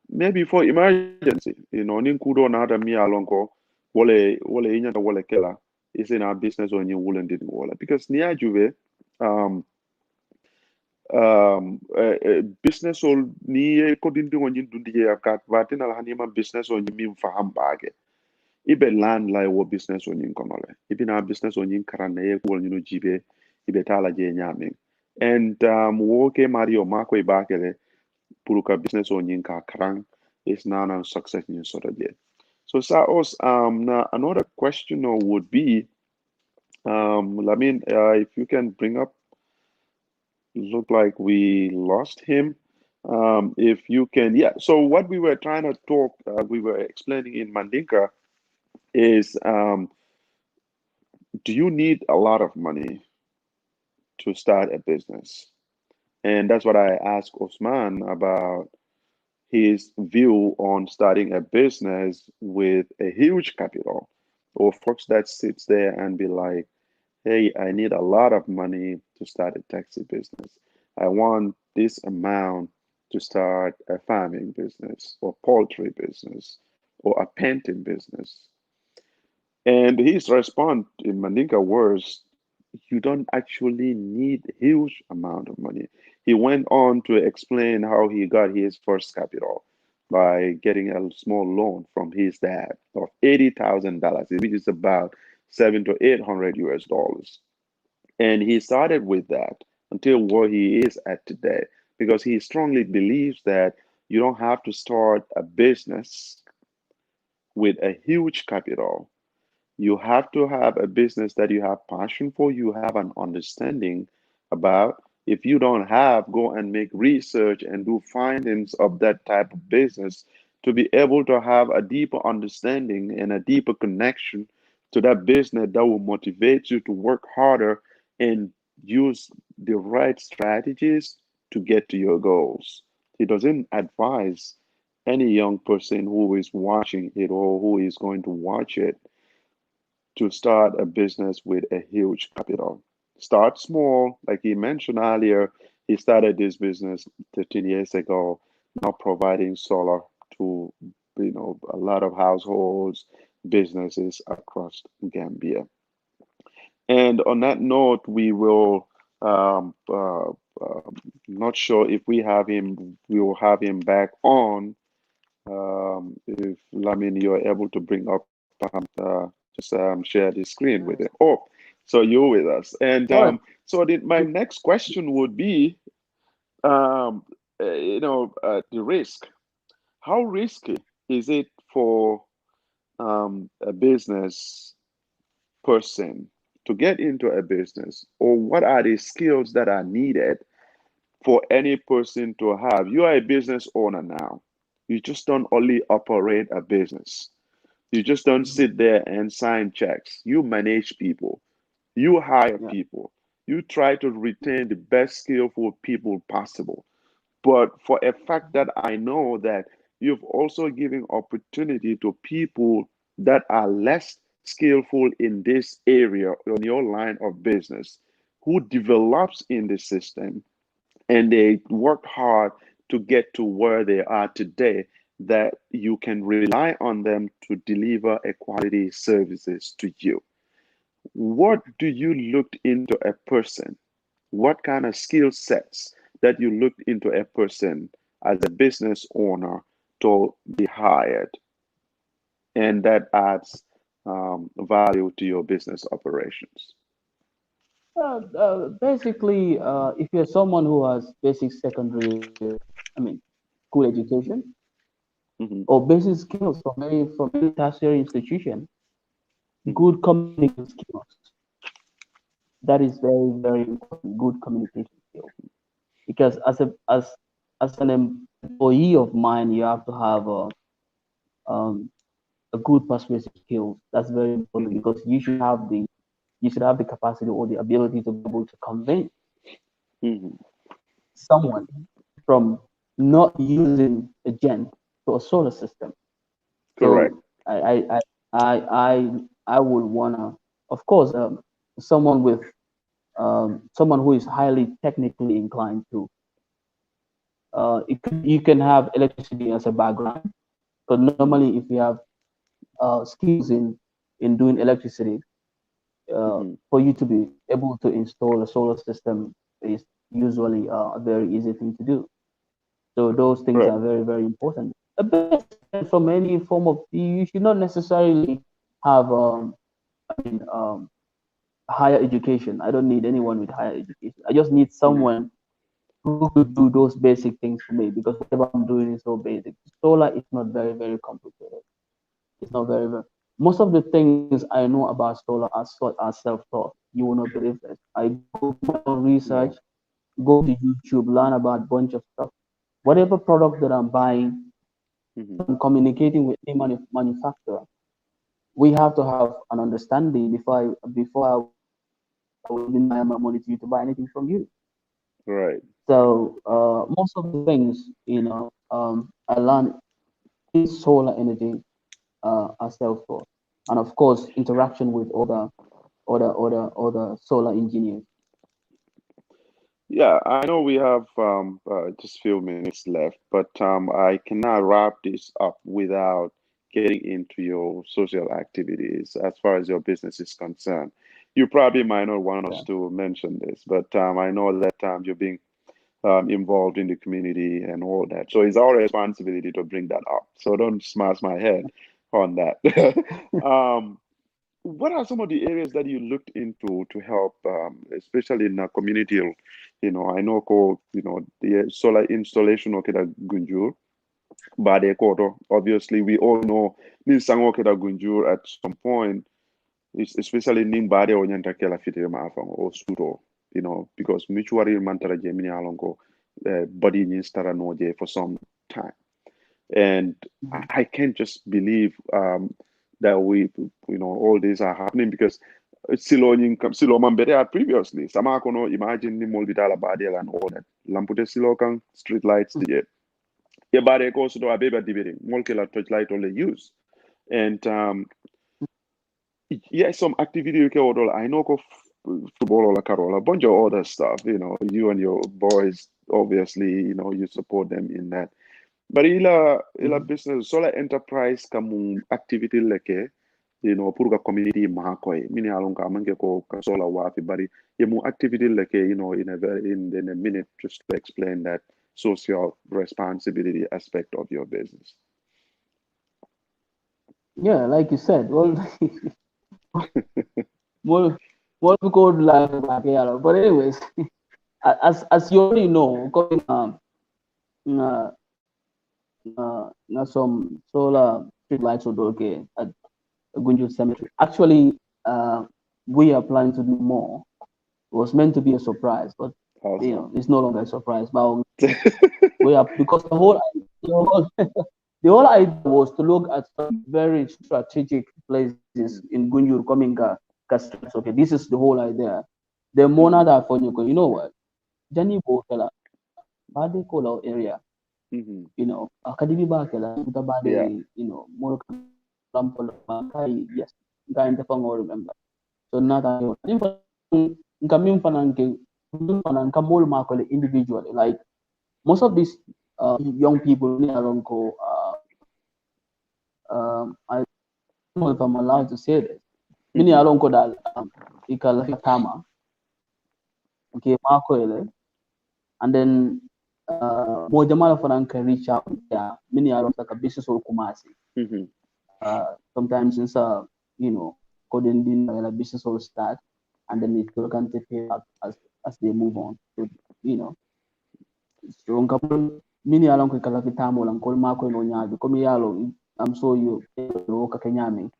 maybe for emergency nin kudo na ada mi alon ko wole inya da wole kela is in our business on you wouldn't didn't wala because ni ajuve business ol ni ko dindi on dundi ya kat vatina la hanima business on mi faham bage ibe land la wo business on yin konole ibe na business on yin karane ye ko nyino jibe ibe tala je nyame and wo ke mario mako ibakele puruka business on yin ka karang is now success in sort of yet. So Saos, now another question would be, Lamin, if you can bring up, look like we lost him. If you can, yeah. So what we were trying to talk, we were explaining in Mandinka is, do you need a lot of money to start a business? And that's what I asked Osman about his view on starting a business with a huge capital, or folks that sits there and be like, hey, I need a lot of money to start a taxi business. I want this amount to start a farming business or poultry business or a painting business. And his response in Mandinka words, you don't actually need a huge amount of money. He went on to explain how he got his first capital by getting a small loan from his dad of $80,000, which is about 700 to 800 US dollars. And he started with that until where he is at today, because he strongly believes that you don't have to start a business with a huge capital. You have to have a business that you have passion for, you have an understanding about. If you don't have, go and make research and do findings of that type of business to be able to have a deeper understanding and a deeper connection to that business that will motivate you to work harder and use the right strategies to get to your goals. He doesn't advise any young person who is watching it or who is going to watch it to start a business with a huge capital. Start small, like he mentioned earlier. He started this business 13 years ago, now providing solar to a lot of households, businesses across Gambia. And on that note, we will not sure if we have him. We will have him back on. If Lamin, you're able to bring up just share the screen with it. Oh, so you're with us. And so my next question would be, the risk. How risky is it for a business person to get into a business, or what are the skills that are needed for any person to have? You are a business owner now. You just don't only operate a business. You just don't sit there and sign checks. You manage people. You hire people. You try to retain the best skillful people possible. But for a fact that I know that you've also given opportunity to people that are less skillful in this area on your line of business who develops in the system and they work hard to get to where they are today, that you can rely on them to deliver a quality services to you. What do you look into a person? What kind of skill sets that you look into a person as a business owner to be hired, and that adds value to your business operations? Basically, if you're someone who has basic secondary, I mean, school education Hmm. or basic skills from any tertiary institution, Hmm. good communication skills. That is very, very important. Good communication skills, because as an employee of mine, you have to have um, a good persuasive skills. That's very important Hmm. because you should have the capacity or the ability to be able to convince Hmm. someone from not using a gen to a solar system. Correct. So I would wanna, of course, someone with someone who is highly technically inclined to. You can have electricity as a background, but Hmm. normally if you have skills in doing electricity, Hmm. for you to be able to install a solar system is usually a very easy thing to do. So those things Right. are very, very important. A best from any form of, you should not necessarily have higher education. I don't need anyone with higher education. I just need Hmm. someone who could do those basic things for me, because whatever I'm doing is so basic. Solar is not very, very complicated. It's not very, very. Most of the things I know about solar are self-taught. You will not believe this. I go do my own Yeah. research, go to YouTube, learn about a bunch of stuff. Whatever product that I'm buying, Hmm. I'm communicating with the manufacturer. We have to have an understanding before I will even buy my money to you to buy anything from you. Right. So most of the things, I learned in solar energy are self-taught, and of course, interaction with other solar engineers. Yeah, I know we have just few minutes left, but I cannot wrap this up without getting into your social activities as far as your business is concerned. You probably might not want us Yeah, to mention this, but I know that you're being involved in the community and all that. So it's our responsibility to bring that up. So don't smash my head on that. um, what are some of the areas that you looked into to help, especially in a community? I know called, the solar installation okay that Gunjur, Bade Koto. Obviously, we all know Nin Sango Keda Gunjur at some point, especially Nin Bade or Nyanta Kela Fite Mafang or Suto, because mutually mantara Gemini Alongo, body in Stara Noje for some time. And I can't just believe that all these are happening because silo man better previously. Sama kono imagine ni molbitala badel and all that. Lampute silo kan street lights the ye bare ko so do abeba dividing molkela touch light only use. And yeah, some activity you can order. I know go football or Carola, a bunch of other stuff. You and your boys obviously, you support them in that. Bari ila mhm. business solar enterprise kamu activity leke pour ka community ma koy mini alon ka manke ko ka solar wafi bari ye mu activity leke in a minute just to explain that social responsibility aspect of your business. Yeah, like you said, well, more more people would like to back it out. But anyways, as you already know, going uh, some solar street lights would okay at Gunjur Cemetery. Actually, we are planning to do more. It was meant to be a surprise, but Awesome. it's no longer a surprise. But we are, because the whole idea was to look at some very strategic places in Gunjur coming streets. Okay, this is the whole idea. The Mona Mhm. that for you know what? Jani Bokela, Bade Kola area. You know, akadibi ba kela uta ba Yeah. de, you know, more example kai yes, guy in the phone remember. So not that nkamin fanan ka mol makole individually. Like most of these young people in Alonco, I don't know if I'm allowed to say this. Mini Alonco dal ikala tama, okay, makole, and then mo jamala fanan can reach out. Yeah, mini Alonco like a business or kumasi. Sometimes it's you know, couldn't be a business or start, and then it can pay out as they move on. So, you know, so mini along ko kala kitamo lang kol mako no nyabi komi yalo I'm so you ro ka kenyami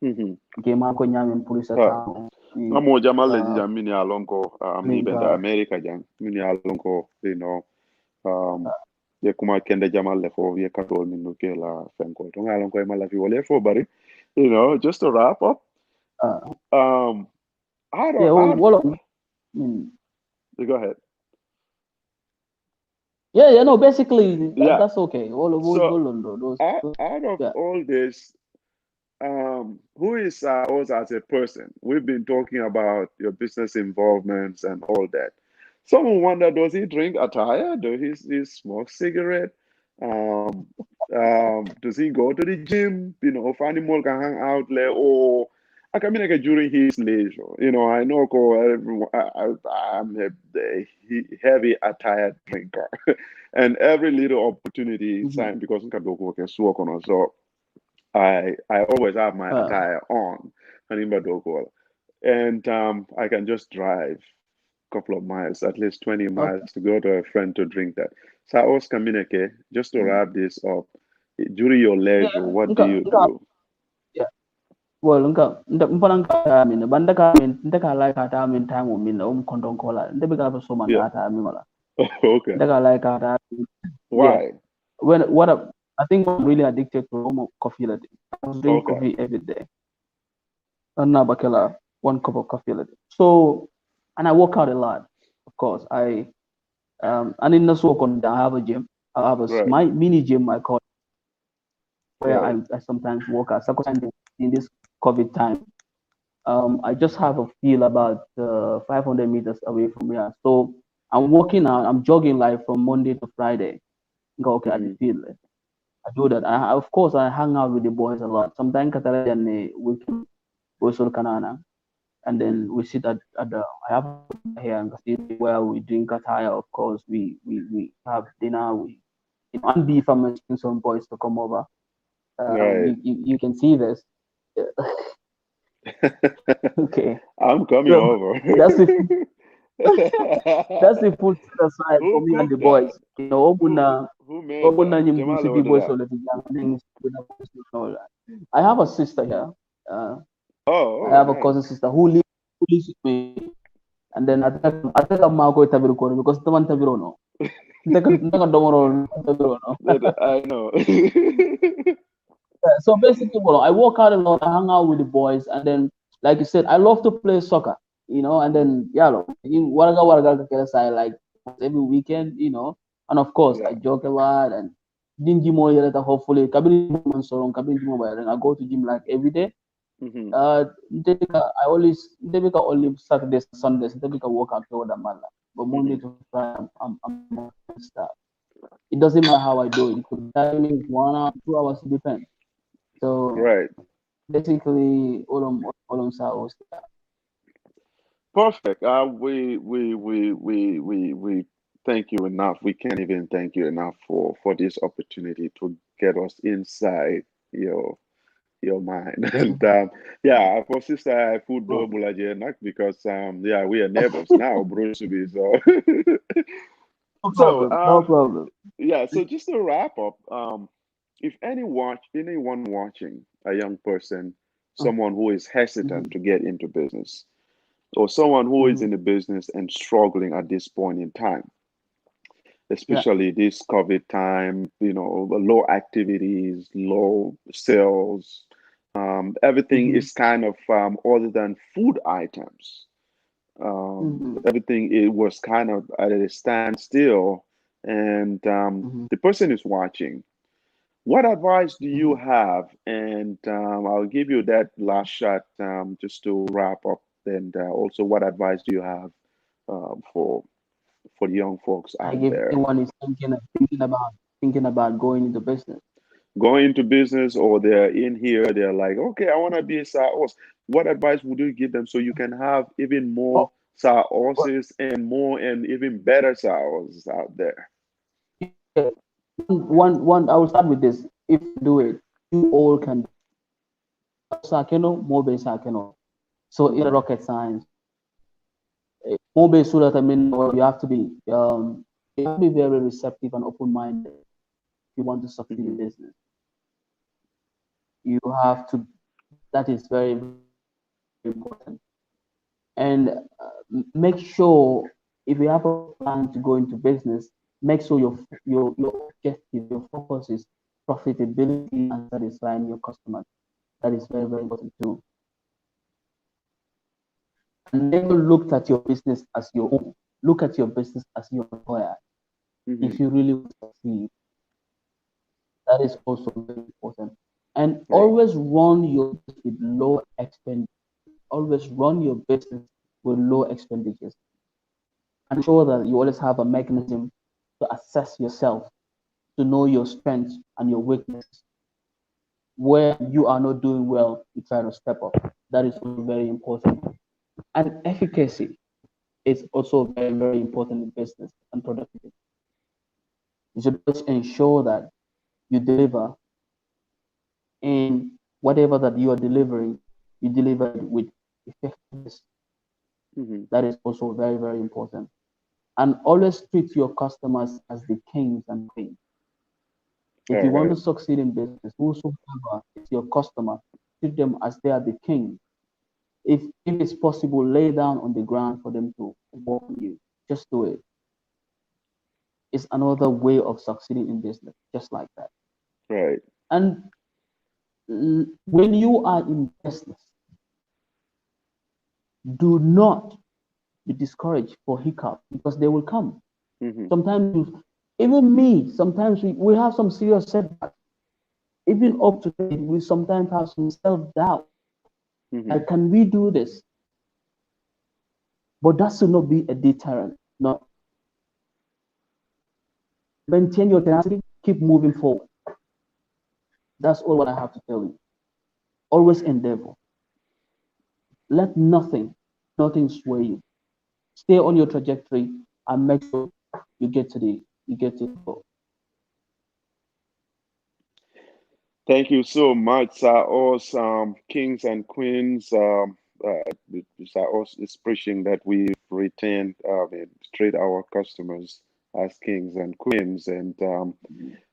ke mako nyami police tamo Amo jamal le jam mini alonko ni benda America jam mini alonko you know ye kuma kende jamal le fo ye katol min no ke la fenko to alonko e mala fi wole fo bari you know just to wrap up I yeah don't go ahead. Yeah, no, basically Yeah. that's okay. All of So those out of yeah. all this, who is us as a person? We've been talking about your business involvements and all that. Someone wonder, does he drink attire? Does he smoke cigarette? Um, does he go to the gym? You know, if animal can hang out there, or I can mean like during his leisure. You know, I know I'm a heavy attire drinker, and every little opportunity sign because I can work on so. I always have my attire on, and I can just drive a couple of miles, at least 20 miles, to go to a friend to drink that. So I always communicate just to wrap this up. During your leisure, what do you do? Yeah. Well, mpanang ka amin banda ka amin nda ka like ka amin time min kondong kola nda biga so man Yeah. ka amin wala Okay. nda ka like ka yeah. Why? When I think I'm really addicted to almost coffee. Like I was drinking Okay. coffee every day. And now bakela 1 cup of coffee. Like so, and I work out a lot. Of course, and in this work on I have a gym. I have Right. my mini gym I call it, where Right. I sometimes work out. So in this COVID time, I just have a feel about 500 meters away from here. So I'm working out. I'm jogging like from Monday to Friday. Go okay at the field. I do that. Of course, I hang out with the boys a lot. Sometimes we can go to Kanana, and then we sit at the. I have here and see where we drink attire. Of course, we have dinner. We and beef. I'm asking some boys to come over. Right. You can see this. Okay, I'm coming so over. that's the that's the full side for Who me and the cooked that? boys. You know, Who made Obuna that? nyimbu Jamal city ordered boys that. I have a sister here. Uh, I Oh, have a nice. cousin sister who lives with me, and then I think I'm going to Tabiru because the one Tabiru no. I know. So basically, well, I walk out a lot, I hang out with the boys, and then, like you said, I love to play soccer, you know, and then, yeah, look, I like every weekend, you know, and of course, I Yeah. joke a lot, and dingy more hopefully, I go to gym like every day. I only Saturdays, Sundays, work out with them, but Monday to Friday, I'm stuff. It doesn't matter how I do it. It could be 1 hour, 2 hours, it depends. So Right. basically, all South. Perfect. We thank you enough. We can't even thank you enough for this opportunity to get us inside your mind. And yeah, for sister I food do bulaje nak because yeah, we are neighbors now, Bruce. So No so problem. No problem. yeah, so just to wrap up, if anyone watching, a young person, someone who is hesitant to get into business, or someone who is in the business and struggling at this point in time, Yeah. especially this COVID time, low activities, low sales, everything is kind of other than food items. Everything it was kind of at a standstill and Mm-hmm. the person is watching. What advice do you have? And I'll give you that last shot just to wrap up. And also, what advice do you have for the young folks Like out if there anyone is thinking about going into business. going into business, or they're in here, they're like, okay, I want to be a side horse. What advice would you give them so you can have even more Oh, side well, horses and more and even better side horses out there? yeah. One. I will start with this. If you do it, you all can. Sakeno, mobile Sakeno. So in Hmm. rocket science, mobile so that I mean, well, you have to be very receptive and open-minded if you want to succeed in Hmm. business. You have to. That is very, very important. And make sure if you have a plan to go into business, make sure your objective, your focus is profitability and satisfying your customers. That is very, very important too. And never look at your business as your own. Look at your business as your employer. Hmm. If you really want to succeed, that is also very important. And Right. always run your business with low expenditure. Always run your business with low expenditures. And ensure that you always have a mechanism to assess yourself, to know your strengths and your weaknesses. Where you are not doing well, you try to step up. That is also very important. And efficacy is also very, very important in business and productivity. You should always ensure that you deliver in whatever that you are delivering, you deliver it with effectiveness. Hmm. That is also very, very important. And always treat your customers as the kings and queens. If All you want to right. succeed in business, whosoever is your customer, treat them as they are the king. If it's possible, lay down on the ground for them to work on you. Just do it. It's another way of succeeding in business, just like that. Right. And when you are in business, do not be discouraged for hiccups because they will come. Hmm. Sometimes, even me, sometimes we have some serious setbacks. Even up to date, we sometimes have some self doubt. Hmm. Like, can we do this? But that should not be a deterrent. No, maintain your tenacity, keep moving forward. That's all what I have to tell you. Always endeavor. Let nothing sway you. Stay on your trajectory and make sure you get to the goal. Thank you so much, us kings and queens. Us is preaching that we retain and treat our customers as kings and queens, and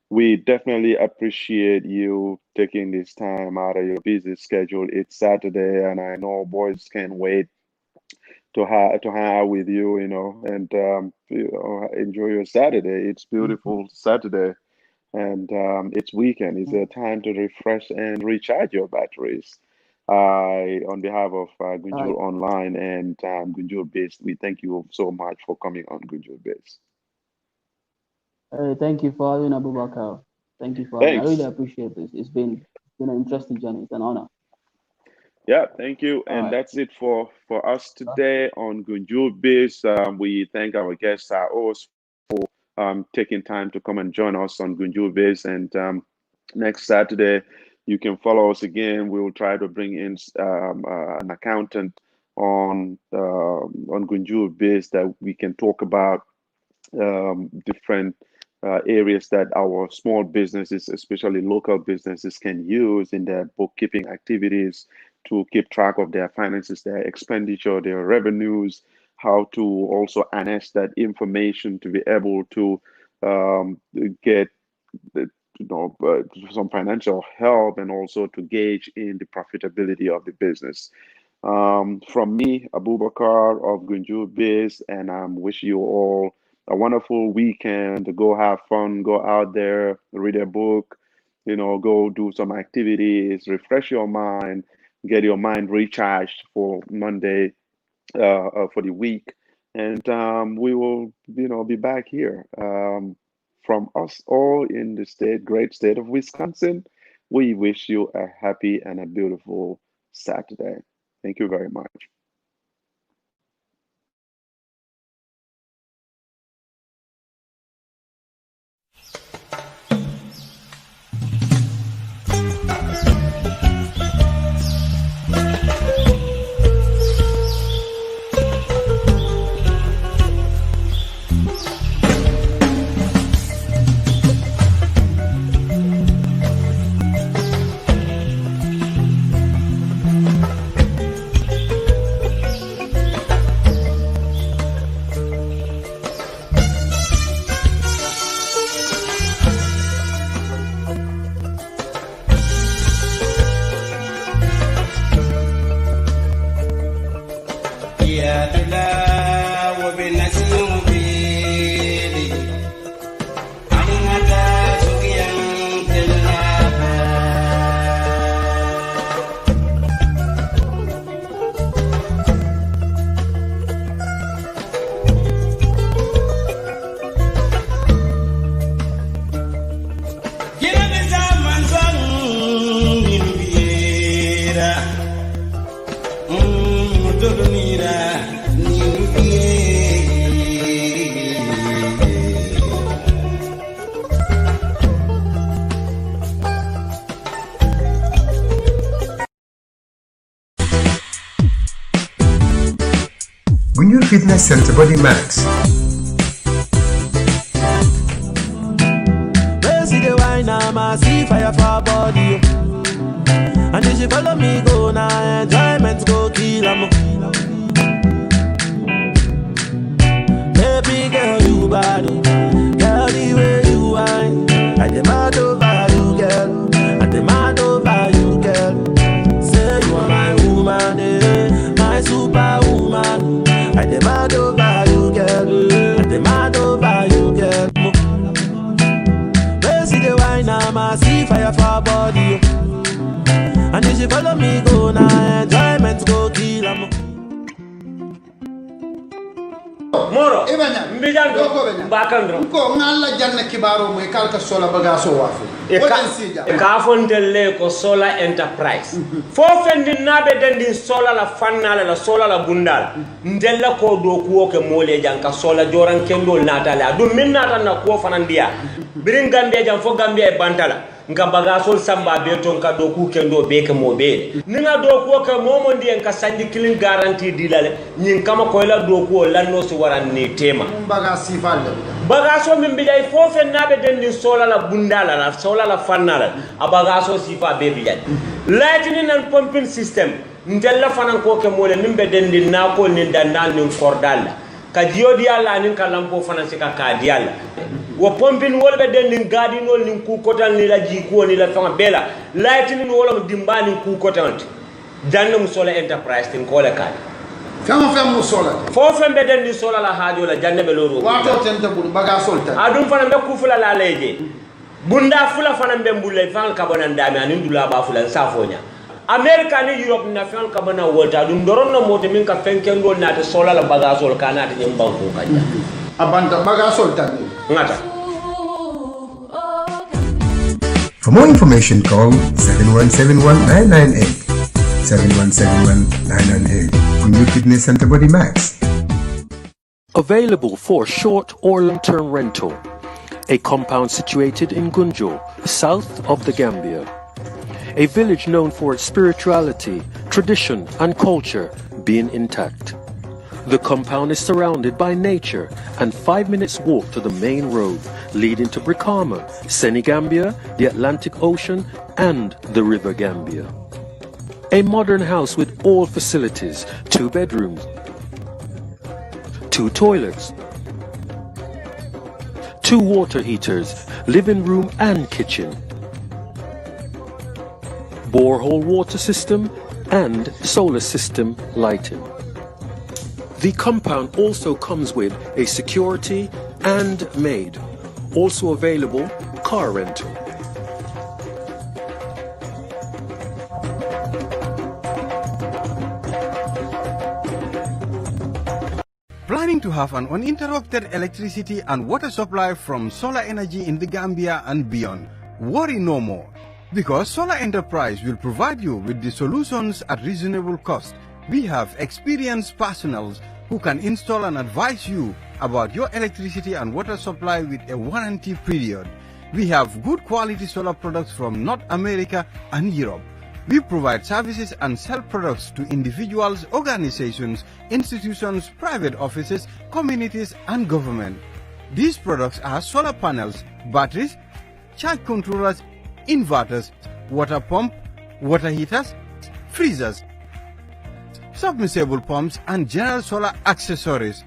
we definitely appreciate you taking this time out of your busy schedule. It's Saturday, and I know boys can't wait to hang out with you, and enjoy your Saturday. It's beautiful Saturday, and it's weekend. It's a time to refresh and recharge your batteries. On behalf of Right. Gunjur Online and GunjurBIZ, we thank you so much for coming on GunjurBIZ. Thank you for having Abubakar. Thank you for having. I really Thanks. appreciate this. It's been an interesting journey. It's an honor. Yeah, thank you. All And right. that's it for us today on GunjurBIZ. We thank our guests, our host, taking time to come and join us on GunjurBIZ. And next Saturday, you can follow us again. We will try to bring in an accountant on GunjurBIZ that we can talk about different areas that our small businesses, especially local businesses, can use in their bookkeeping activities to keep track of their finances, their expenditure, their revenues, how to also harness that information to be able to get the, some financial help and also to gauge in the profitability of the business. From me, Abubakar of GunjurBIZ, and wish you all a wonderful weekend. To go have fun, go out there, read a book, go do some activities, refresh your mind, get your mind recharged for Monday, for the week. And we will, be back here. From us all in the great state of Wisconsin, we wish you a happy and a beautiful Saturday. Thank you very much. Gunjur Fitness Center Body Max. See fire for body, and if you follow me go now, enjoyment go kill 'em. Baby girl, you bad, girl the way you whine, I demand over you, girl. I demand over you, girl. Say you are my woman, my superwoman. I demand over you, girl. I demand over you, girl. See fire for body, and if you follow me go now, enjoyment go kill 'em. Moro Ibanya mbijando bakandro ko ngalla janna kibaro moy kalka sola bagaso wafu ka fontelle ko sola enterprise fo fendi nabe dendi sola la fannala la sola la bundal ndella ko do ko ke mole janka sola joran kendo natala dum min nata na ko fanandiya birin gambia jam fo gambia e bantala nga bagasol samba be ton ka do ku kendo be ke mobe ninga do ko ke momo ndi en ka sandi kilin garantie dilale nyin kama ko la do ko lanno so waran ni tema bagasi falle bagaso min bijay fofe nabe dendi sola la bundala la sola la fannala a bagaso sifa be bijay lightning and pumping system ndella fanan ko ke mole min be dendi na ko ni dandal ni kordal ka diodi alla nin ka lampo fanan sika ka dialla wo pumping wolbe dendi gadi no nin ku kotal ni la jiko ni la fanga bela lightning wala dimbani ku kotal jannum sola enterprise tin ko la ka fem sola fofe be dendi sola la haajo la janne be loro wato tente bul bagasol tan adum fanan be ku fula la leje bunda fula fanan be mbulle fan ka bonan dami anin dula ba fula safonya America ni Europe na fan ka bana wolta dum doron no moto min ka fenken do na te sola la bagasol kana te nyim banko kanja abanta bagasol tan ngata. For more information, call 7171998. 7171998. Gunjur Fitness Center Body Max. Available for short or long-term rental. A compound situated in Gunjur, south of the Gambia. A village known for its spirituality, tradition and culture being intact. The compound is surrounded by nature and 5 minutes walk to the main road leading to Brikama, Senegambia, the Atlantic Ocean and the River Gambia. A modern house with all facilities, 2 bedrooms, 2 toilets, 2 water heaters, living room and kitchen, borehole water system and solar system lighting. The compound also comes with a security and maid. Also available car rental. Planning to to have an uninterrupted electricity and water supply from solar energy in the Gambia and beyond. Worry no more, because Solar Enterprise will provide you with the solutions at reasonable cost. We have experienced personnel who can install and advise you about your electricity and water supply with a warranty period. We have good quality solar products from North America and Europe. We provide services and sell products to individuals, organizations, institutions, private offices, communities, and government. These products are solar panels, batteries, charge controllers, inverters, water pump, water heaters, freezers, submersible pumps, and general solar accessories.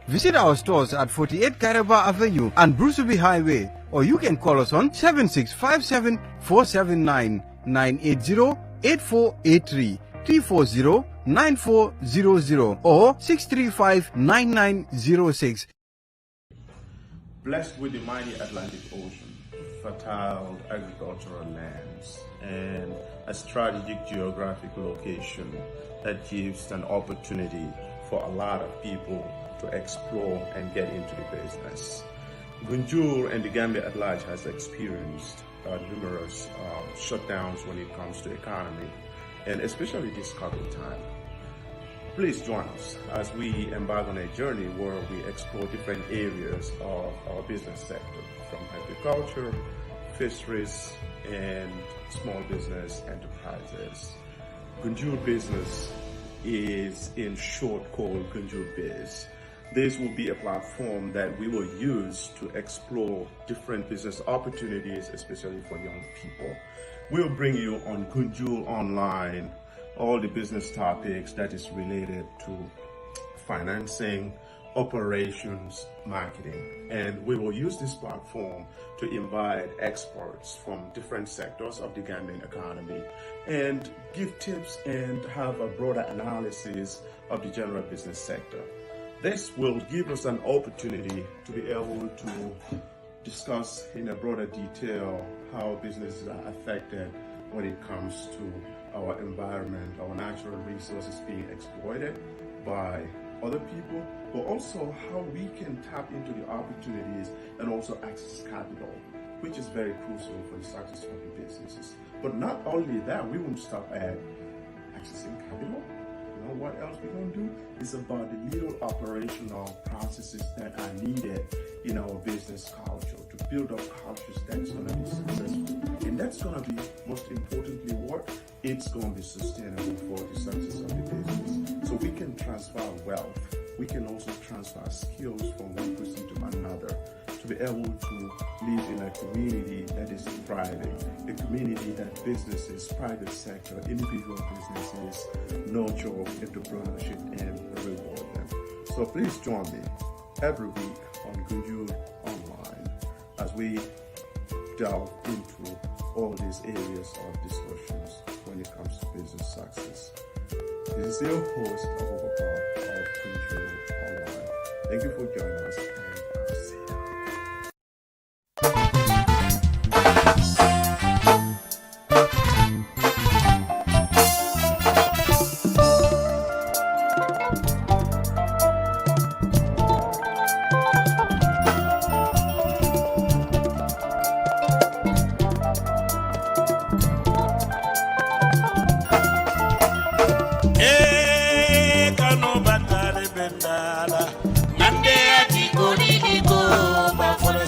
Visit our stores at 48 Karaba Avenue and Bruceby Highway, or you can call us on 7657 479 980 8483 340 9400 or 635 9906. Blessed with the mighty Atlantic Ocean, fertile agricultural lands, and a strategic geographic location that gives an opportunity for a lot of people to explore and get into the business. Gunjur and the Gambia at large has experienced numerous shutdowns when it comes to economy, and especially this COVID time. Please join us as we embark on a journey where we explore different areas of our business sector, from agriculture, fisheries, and small business enterprises. GunjurBIZ is in short called GunjurBIZ. This will be a platform that we will use to explore different business opportunities, especially for young people. We'll bring you on Gunjur Online all the business topics that is related to financing, operations, marketing. And we will use this platform to invite experts from different sectors of the Gambian economy and give tips and have a broader analysis of the general business sector. This will give us an opportunity to be able to discuss in a broader detail how businesses are affected when it comes to our environment, our natural resources being exploited by other people, but also how we can tap into the opportunities and also access capital, which is very crucial for the success of the businesses. But not only that, we won't stop at accessing capital. You know what else we're going to do? It's about the little operational processes that are needed in our business culture to build up cultures that's going to be successful. And that's going to be, most importantly, what? It's going to be sustainable for the success of the business. So we can transfer wealth. We can also transfer skills from one person to another to be able to live in a community that is thriving, a community that businesses, private sector, individual businesses nurture entrepreneurship and reward them. So please join me every week on Gunjur Online as we delve into all these areas of discussions when it comes to business success. This is your host, Abubacarr of Gunjur Online. Thank you for joining us, and I'll see you. Nande ati kodi di go ba for the